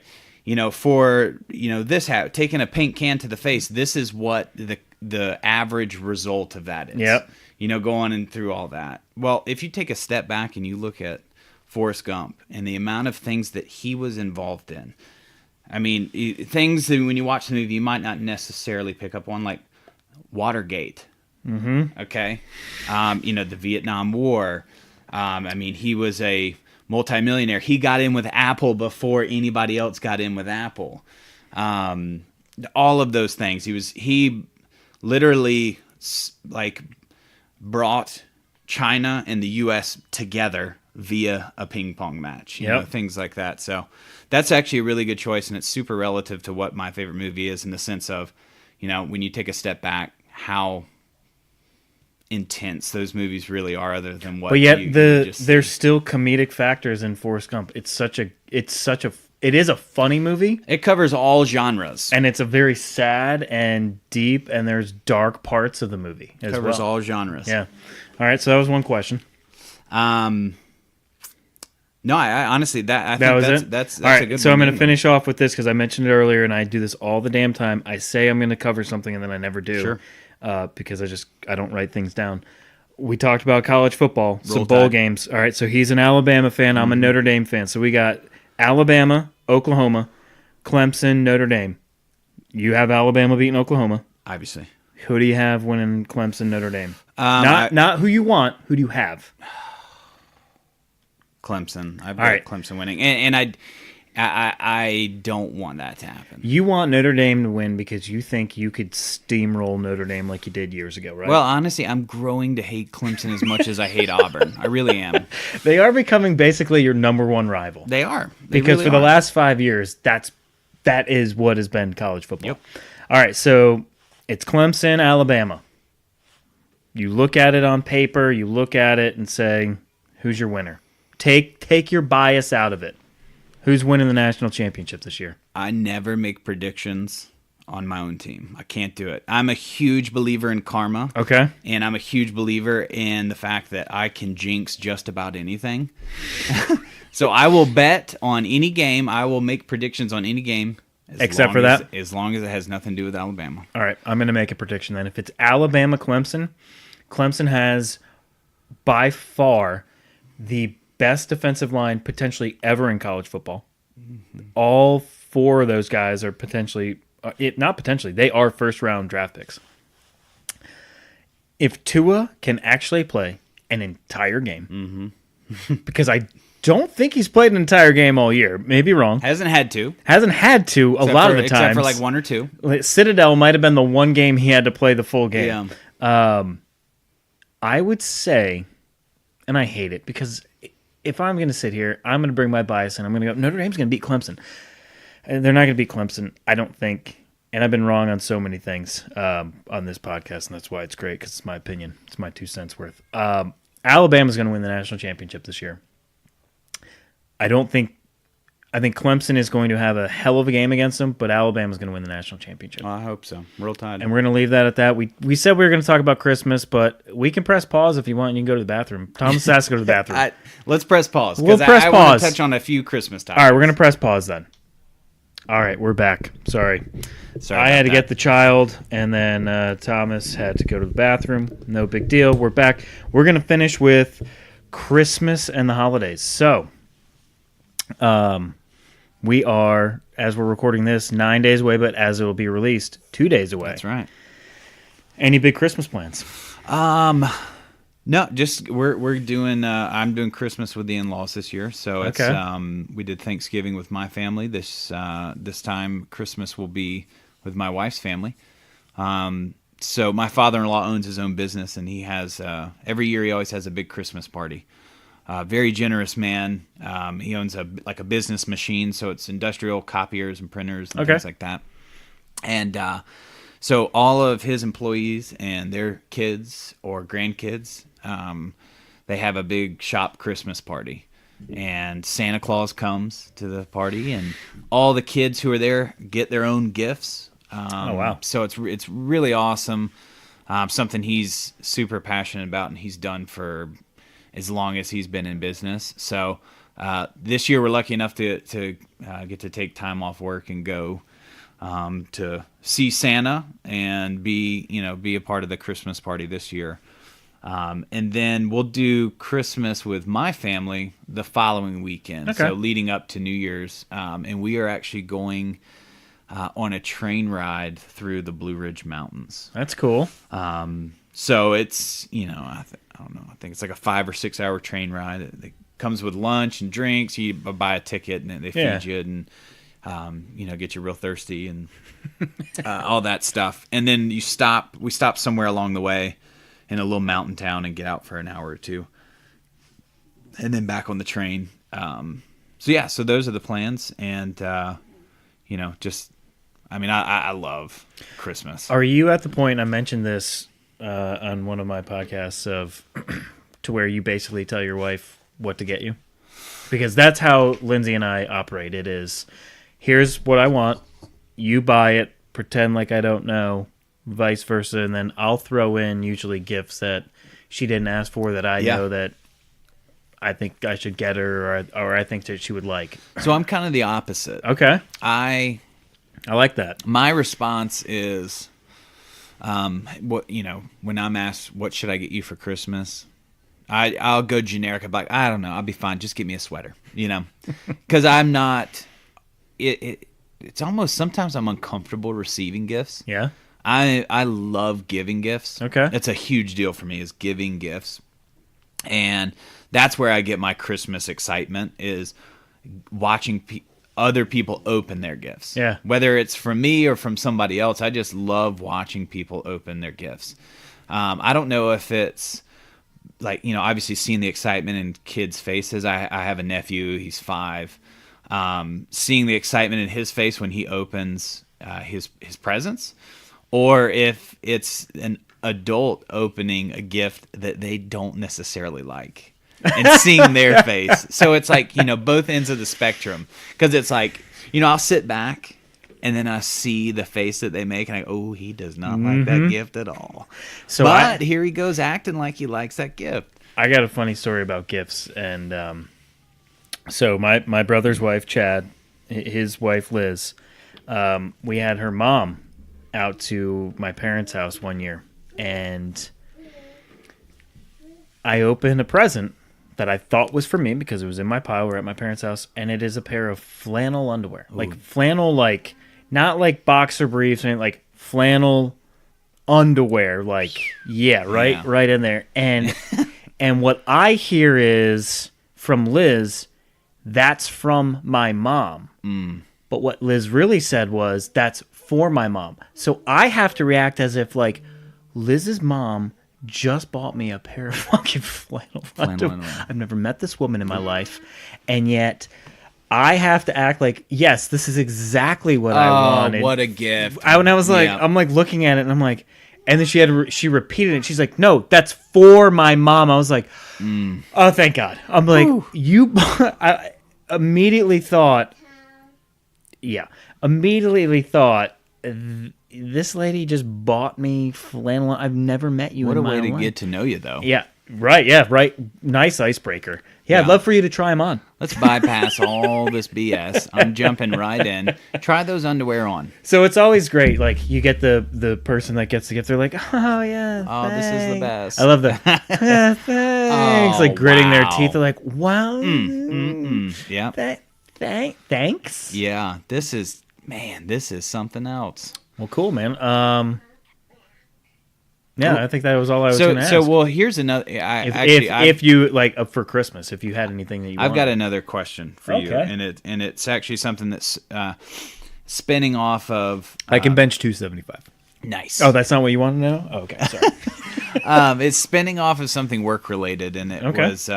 for, this taking a paint can to the face, this is what the average result of that is. Yep. Going and through all that. Well, if you take a step back and you look at Forrest Gump and the amount of things that he was involved in, I mean, things that when you watch the movie you might not necessarily pick up on, like Watergate. Mm-hmm. Okay. The Vietnam War. He was a multimillionaire. He got in with Apple before anybody else got in with Apple. All of those things. He literally brought China and the U.S. together via a ping pong match. Things like that. So that's actually a really good choice, and it's super relative to what my favorite movie is in the sense of, when you take a step back, how intense those movies really are, other than what. But yet you just there's still comedic factors in Forrest Gump. It is a funny movie. It covers all genres, and it's a very sad and deep, and there's dark parts of the movie as well. Covers all genres. Yeah. All right, so that was one question. No, I honestly that's all right, a good. So I'm going to finish off with this because I mentioned it earlier, and I do this all the damn time. I say I'm going to cover something, and then I never do. Sure. Because I don't write things down. We talked about college football, some Roll bowl Tide. games. All right, so he's an Alabama fan. I'm a Notre Dame fan. So we got Alabama, Oklahoma, Clemson, Notre Dame. You have Alabama beating Oklahoma. Obviously. Who do you have winning Clemson, Notre Dame? Not who you want. Who do you have? Clemson. I've got Clemson winning, and I don't want that to happen. You want Notre Dame to win because you think you could steamroll Notre Dame like you did years ago, right? Well, honestly, I'm growing to hate Clemson as much as I hate Auburn. I really am. They are becoming basically your number one rival. They are. Because for the last 5 years, that is what has been college football. Yep. All right, so it's Clemson, Alabama. You look at it on paper, you look at it and say, who's your winner? Take your bias out of it. Who's winning the national championship this year? I never make predictions on my own team. I can't do it. I'm a huge believer in karma. Okay. And I'm a huge believer in the fact that I can jinx just about anything. So I will bet on any game. I will make predictions on any game. Except for that? As long as it has nothing to do with Alabama. All right. I'm going to make a prediction then. If it's Alabama-Clemson, Clemson has by far the best defensive line potentially ever in college football. Mm-hmm. All four of those guys are they are first-round draft picks. If Tua can actually play an entire game, because I don't think he's played an entire game all year. Maybe wrong. Hasn't had to a lot of the times. Except for like one or two. Citadel might have been the one game he had to play the full game. Yeah. I would say, and I hate it because if I'm going to sit here, I'm going to bring my bias and I'm going to go, Notre Dame's going to beat Clemson. And they're not going to beat Clemson, I don't think. And I've been wrong on so many things on this podcast, and that's why it's great because it's my opinion. It's my 2 cents worth. Alabama's going to win the national championship this year. I think Clemson is going to have a hell of a game against them, but Alabama's going to win the national championship. Well, I hope so. Roll Tide. And we're going to leave that at that. We said we were going to talk about Christmas, but we can press pause if you want. And you can go to the bathroom. Thomas has to go to the bathroom. Let's press pause. We'll press I pause. want to touch on a few Christmas topics. All right, we're going to press pause then. All right, we're back. Sorry I had to get the child, and then Thomas had to go to the bathroom. No big deal. We're back. We're going to finish with Christmas and the holidays. So, we are, as we're recording this, 9 days away, but as it will be released, 2 days away. That's right. Any big Christmas plans? No, just we're doing. I'm doing Christmas with the in-laws this year, so it's we did Thanksgiving with my family. This time Christmas will be with my wife's family. So my father-in-law owns his own business, and he has every year he always has a big Christmas party. Very generous man. He owns a business machine, so it's industrial copiers and printers and things like that. And so all of his employees and their kids or grandkids, they have a big shop Christmas party. And Santa Claus comes to the party, and all the kids who are there get their own gifts. Oh, wow. So it's really awesome. something he's super passionate about and he's done for as long as he's been in business. So this year we're lucky enough to get to take time off work and go to see Santa and be a part of the Christmas party this year. And then we'll do Christmas with my family the following weekend. Okay. So leading up to New Year's. And we are actually going on a train ride through the Blue Ridge Mountains. That's cool. So it's, I don't know, I think it's like a 5 or 6 hour train ride. It comes with lunch and drinks. You buy a ticket and they feed you and, get you real thirsty and all that stuff. And then we stop somewhere along the way in a little mountain town and get out for an hour or two. And then back on the train. So those are the plans. And, I love Christmas. Are you at the point, I mentioned this on one of my podcasts, of to where you basically tell your wife what to get you? Because that's how Lindsay and I operate. It is, here's what I want, you buy it, pretend like I don't know, vice versa, and then I'll throw in usually gifts that she didn't ask for that I know that I think I should get her, or I think that she would like. So I'm kind of the opposite. Okay. I like that. My response is, when I'm asked, what should I get you for Christmas? I'll go generic. I'm like, I don't know. I'll be fine. Just get me a sweater, because I'm not, it's almost, sometimes I'm uncomfortable receiving gifts. Yeah. I love giving gifts. Okay. It's a huge deal for me, is giving gifts. And that's where I get my Christmas excitement, is watching other people open their gifts. Yeah. Whether it's from me or from somebody else, I just love watching people open their gifts. I don't know if it's like, obviously seeing the excitement in kids' faces. I have a nephew, he's 5. Seeing the excitement in his face when he opens his presents, or if it's an adult opening a gift that they don't necessarily like and seeing their face. So it's like, both ends of the spectrum, because it's like, I'll sit back and then I see the face that they make and he does not like that gift at all. But here he goes acting like he likes that gift. I got a funny story about gifts. And so my brother's wife, Chad, his wife, Liz, we had her mom out to my parents' house one year, and I opened a present that I thought was for me because it was in my pile. We're at my parents' house, and it is a pair of flannel underwear. Ooh. Like flannel, like not like boxer briefs, or anything, like flannel underwear. Like right in there. And and what I hear is from Liz, that's from my mom. Mm. But what Liz really said was, that's for my mom. So I have to react as if, like, Liz's mom just bought me a pair of fucking flannel underwear. I've never met this woman in my life. And yet I have to act like, yes, this is exactly what I wanted. What a gift. And I was like, I'm like looking at it and I'm like, and then she repeated it. She's like, no, that's for my mom. I was like, oh, thank God. I'm like, I immediately thought, this lady just bought me flannel. I've never met you in my life. What a way to get to know you, though. Yeah, right. Nice icebreaker. Yeah, I'd love for you to try them on. Let's bypass all this BS. I'm jumping right in. Try those underwear on. So it's always great. Like, you get the person that gets the gift. They're like, oh, yeah, thanks. This is the best. I love that. Yeah, thanks. Like, gritting their teeth. They're like, wow. Yeah. Thanks. Yeah, this is something else. Well, cool, man. I think that was all I was going to ask. So, well, here's another. If you like for Christmas, if you had anything that you, I've got another question for you, and it's actually something that's spinning off of. I can bench 275. Nice. Oh, that's not what you want to know? Oh, okay, sorry. It's spinning off of something work related, and it was.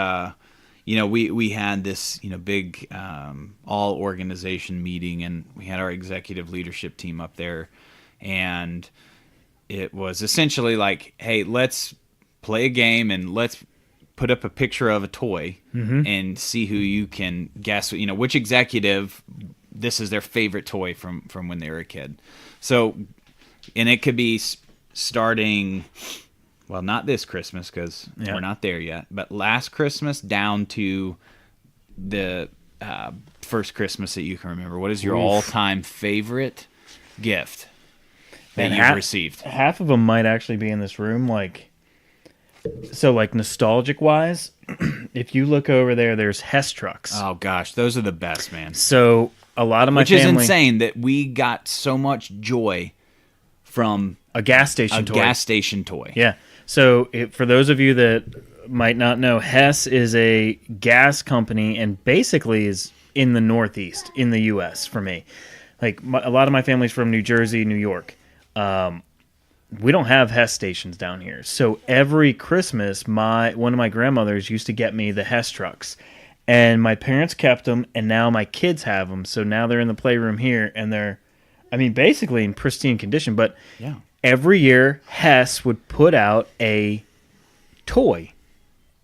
We had this, big all organization meeting, and we had our executive leadership team up there, and it was essentially like, hey, let's play a game and let's put up a picture of a toy and see who you can guess, which executive this is their favorite toy from when they were a kid. So, and it could be starting, well, not this Christmas because we're not there yet, but last Christmas down to the first Christmas that you can remember. What is your all-time favorite gift that you've received? Half of them might actually be in this room. Like nostalgic-wise, if you look over there, there's Hess trucks. Oh, gosh. Those are the best, man. So a lot of my family... Which is insane that we got so much joy from... A gas station toy. Gas station toy. Yeah. So for those of you that might not know, Hess is a gas company and basically is in the Northeast in the U.S. for me. Like a lot of my family's from New Jersey, New York. We don't have Hess stations down here. So every Christmas, one of my grandmothers used to get me the Hess trucks. And my parents kept them, and now my kids have them. So now they're in the playroom here, and they're, basically in pristine condition. But every year, Hess would put out a toy,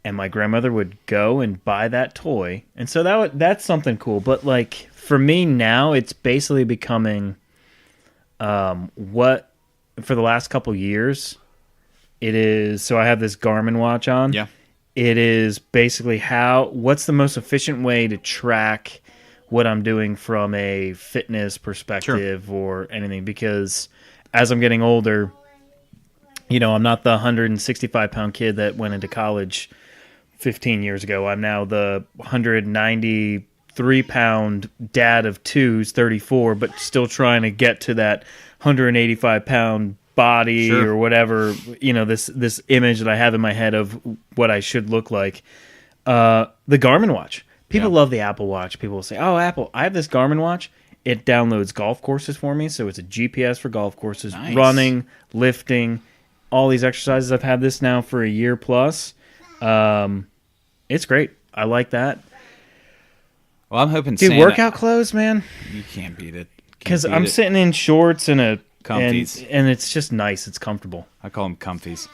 and my grandmother would go and buy that toy. And so that's something cool. But, like, for me now, it's basically becoming what, for the last couple years, it is... So I have this Garmin watch on. Yeah. It is basically what's the most efficient way to track what I'm doing from a fitness perspective or anything, because as I'm getting older, I'm not the 165-pound kid that went into college 15 years ago. I'm now the 193-pound dad of two who's 34, but still trying to get to that 185-pound body or whatever, this image that I have in my head of what I should look like. The Garmin watch. People love the Apple Watch. People will say, "Oh, Apple, I have this Garmin watch. It downloads golf courses for me, so it's a GPS for golf courses, running, lifting, all these exercises. I've had this now for a year plus. It's great. I like that. Well, I'm hoping workout clothes, man. You can't beat it. Because I'm sitting in shorts and comfies, and it's just nice. It's comfortable. I call them comfies.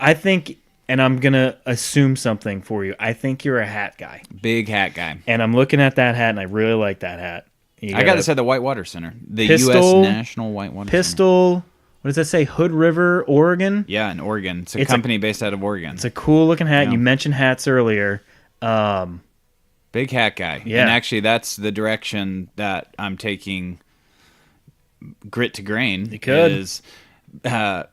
I think, and I'm gonna assume something for you. I think you're a hat guy. Big hat guy. And I'm looking at that hat, and I really like that hat. I got this at the Whitewater Center, the U.S. National Whitewater Center. What does that say? Hood River, Oregon? Yeah, in Oregon. It's a company based out of Oregon. It's a cool looking hat. Yeah. You mentioned hats earlier. Big hat guy. Yeah. And actually, that's the direction that I'm taking Grit to Grain. You could.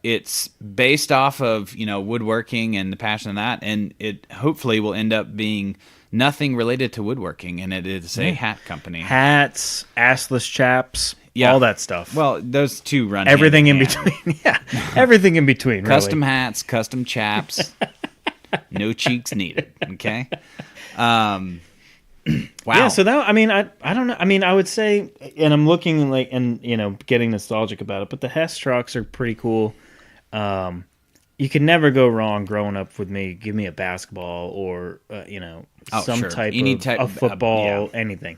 It's based off of woodworking and the passion of that, and it hopefully will end up being nothing related to woodworking, and it is a hat company. Hats, assless chaps, all that stuff. Well, those two run everything in hand. between. Yeah, everything in between. Custom hats, custom chaps, no cheeks needed. Okay. Wow. Yeah. So that I don't know. I would say, and I'm looking getting nostalgic about it, but the Hess trucks are pretty cool. You can never go wrong growing up with me. Give me a basketball or some type of football, anything.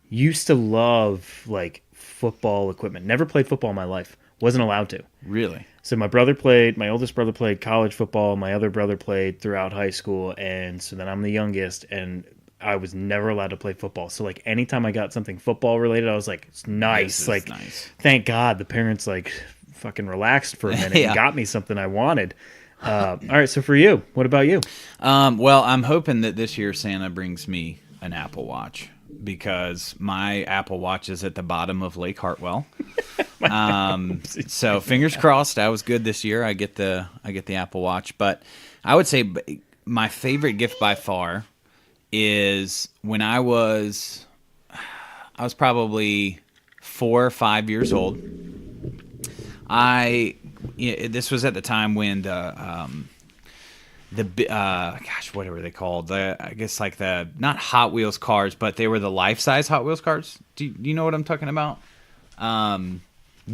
Used to love like football equipment. Never played football in my life. Wasn't allowed to. Really? So my oldest brother played college football. My other brother played throughout high school, and so then I'm the youngest, and I was never allowed to play football. So like anytime I got something football related, I was like, it's nice. Like, nice. Thank God the parents like fucking relaxed for a minute and got me something I wanted. All right, so for you, what about you? Well, I'm hoping that this year Santa brings me an Apple Watch, because my Apple Watch is at the bottom of Lake Hartwell. So fingers crossed. I was good this year. I get the Apple Watch, but I would say my favorite gift by far is when I was probably 4 or 5 years old. This was at the time when what were they called? I guess like the, not Hot Wheels cars, but they were the life-size Hot Wheels cars. Do you know what I'm talking about?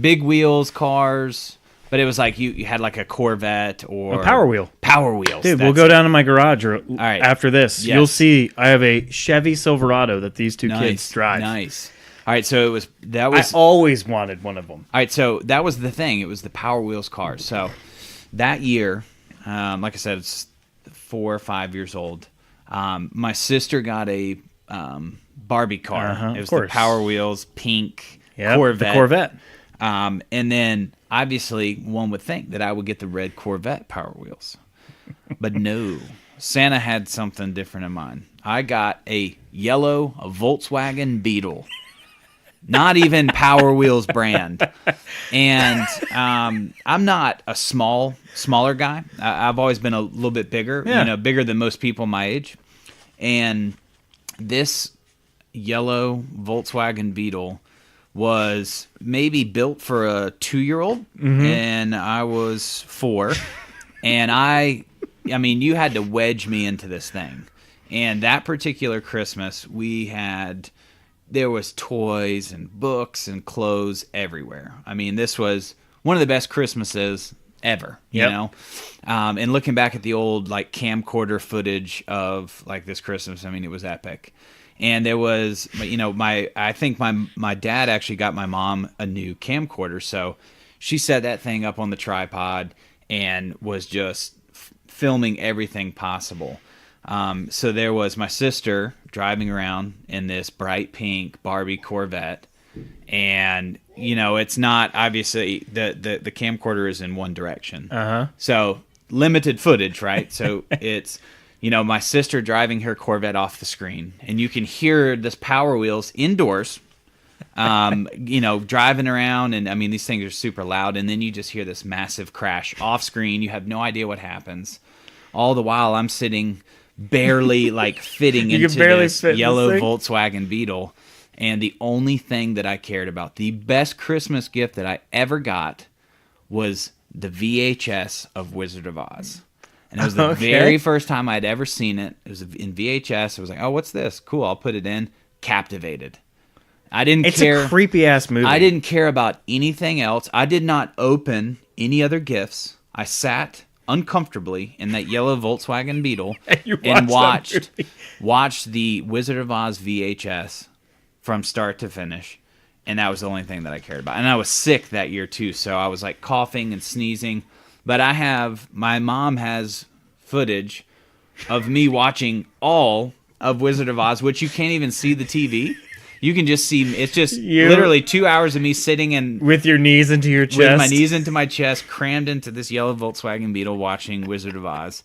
Big wheels cars, but it was like you had like a Corvette or a Power Wheel. Power Wheels. Dude, we'll go down to my garage after this. Yes. You'll see I have a Chevy Silverado that these two kids drive. Nice. All right, so I always wanted one of them. All right, so that was the thing. It was the Power Wheels cars. So that year, like I said, it's 4 or 5 years old. My sister got a Barbie car. It was the Power Wheels pink Corvette. The Corvette. And then obviously one would think that I would get the red Corvette Power Wheels. But no, Santa had something different in mind. I got a Volkswagen Beetle. Not even Power Wheels brand. And I'm not a smaller guy. I've always been a little bit bigger, bigger than most people my age. And this yellow Volkswagen Beetle was maybe built for a 2-year-old, and I was 4. And I mean, you had to wedge me into this thing. And that particular Christmas, there was toys and books and clothes everywhere. I mean, this was one of the best Christmases ever, you know? And looking back at the old like camcorder footage of like this Christmas, I mean, it was epic. And there was, I think my dad actually got my mom a new camcorder. So she set that thing up on the tripod and was just filming everything possible. So there was my sister driving around in this bright pink Barbie Corvette. And, it's not, obviously, the camcorder is in one direction. So limited footage, right? So it's... my sister driving her Corvette off the screen, and you can hear this Power Wheels indoors, driving around, and I mean, these things are super loud, and then you just hear this massive crash off screen. You have no idea what happens. All the while, I'm sitting barely fitting into this yellow Volkswagen Beetle, and the only thing that I cared about, the best Christmas gift that I ever got, was the VHS of Wizard of Oz. And it was the very first time I'd ever seen it. It was in VHS. I was like, oh, what's this? Cool, I'll put it in. Captivated. I didn't care. It's a creepy-ass movie. I didn't care about anything else. I did not open any other gifts. I sat uncomfortably in that yellow Volkswagen Beetle and watched the Wizard of Oz VHS from start to finish. And that was the only thing that I cared about. And I was sick that year, too. So I was coughing and sneezing. But my mom has footage of me watching all of Wizard of Oz, which you can't even see the TV. You can just see, it's just literally 2 hours of me sitting with your knees into your chest. With my knees into my chest, crammed into this yellow Volkswagen Beetle watching Wizard of Oz.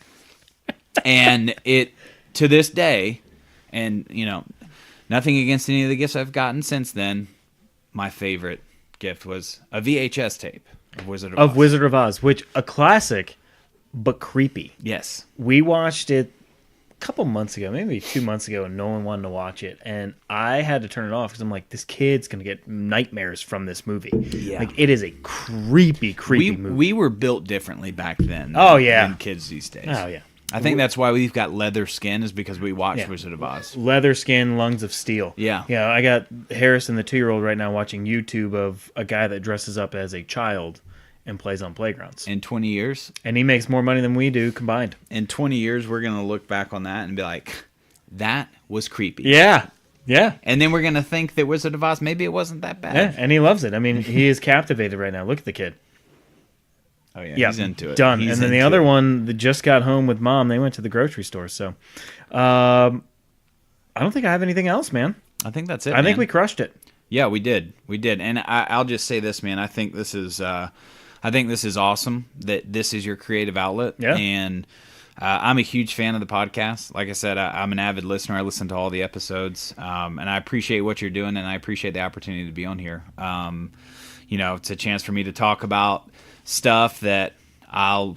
And it, to this day, and, nothing against any of the gifts I've gotten since then, my favorite gift was a VHS tape. Of Wizard of Oz, which a classic, but creepy. Yes, we watched it a couple months ago, maybe 2 months ago, and no one wanted to watch it, and I had to turn it off because I'm like, this kid's gonna get nightmares from this movie. Yeah, it is a creepy movie. We were built differently back then. Than kids these days. Oh yeah. I think that's why we've got leather skin, is because we watched Wizard of Oz. Leather skin, lungs of steel. Yeah. Yeah, I got Harrison, the 2-year-old, right now watching YouTube of a guy that dresses up as a child and plays on playgrounds. In 20 years. And he makes more money than we do combined. In 20 years, we're going to look back on that and be like, that was creepy. Yeah. Yeah. And then we're going to think that Wizard of Oz, maybe it wasn't that bad. Yeah, and he loves it. I mean, he is captivated right now. Look at the kid. Oh, yeah, he's into it. Done. And then the other one that just got home with mom, they went to the grocery store. So I don't think I have anything else, man. I think that's it, I think we crushed it. Yeah, we did. We did. And I'll just say this, man. I think this is awesome that this is your creative outlet. Yeah. And I'm a huge fan of the podcast. Like I said, I'm an avid listener. I listen to all the episodes. And I appreciate what you're doing, and I appreciate the opportunity to be on here. It's a chance for me to talk about stuff that I'll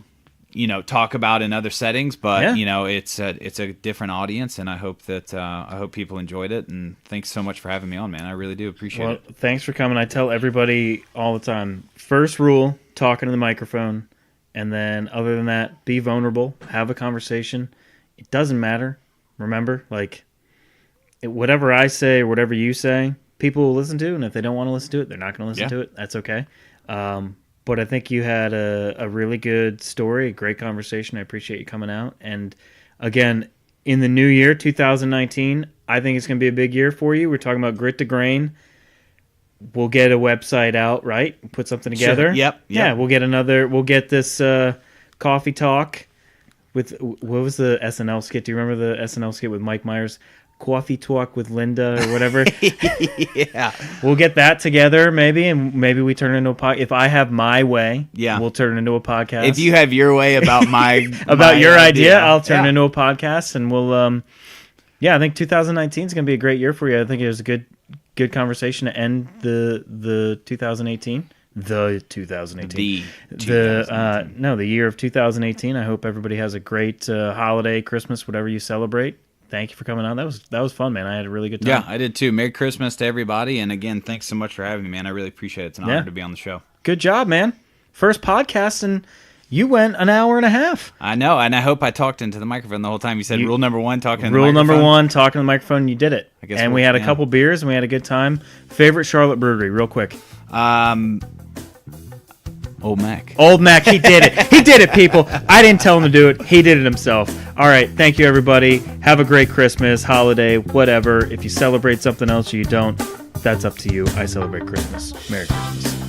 talk about in other settings, but it's a different audience, and I hope people enjoyed it. And thanks so much for having me on, man. I really do appreciate it. Thanks for coming. I tell everybody all the time, first rule, talking to the microphone, and then other than that, be vulnerable, have a conversation. It doesn't matter. Remember, whatever I say or whatever you say, people will listen to, and if they don't want to listen to it, they're not going to listen to it. That's okay. But I think you had a really good story, a great conversation. I appreciate you coming out. And again, in the new year, 2019, I think it's going to be a big year for you. We're talking about Grit to Grain. We'll get a website out, right? Put something together. Sure. Yep. Yeah, we'll get this coffee talk with, what was the SNL skit? Do you remember the SNL skit with Mike Myers? Coffee Talk with Linda or whatever. Yeah. We'll get that together maybe, and maybe we turn it into a podcast. If I have my way, we'll turn it into a podcast. If you have your way about your idea, I'll turn it into a podcast, and we'll I think 2019 is going to be a great year for you. I think it was a good conversation to end the 2018. The 2018. The year of 2018. I hope everybody has a great holiday, Christmas, whatever you celebrate. Thank you for coming on. That was fun, man. I had a really good time. Yeah, I did too. Merry Christmas to everybody. And again, thanks so much for having me, man. I really appreciate it. It's an honor to be on the show. Good job, man. First podcast, and you went an hour and a half. I know, and I hope I talked into the microphone the whole time. You said rule number one, talking to the microphone. Rule number one, talking to the microphone. You did it. And we had a couple beers, and we had a good time. Favorite Charlotte brewery, real quick. Old Mac. Old Mac, he did it. He did it, people. I didn't tell him to do it. He did it himself. All right, thank you, everybody. Have a great Christmas, holiday, whatever. If you celebrate something else or you don't, that's up to you. I celebrate Christmas. Merry Christmas.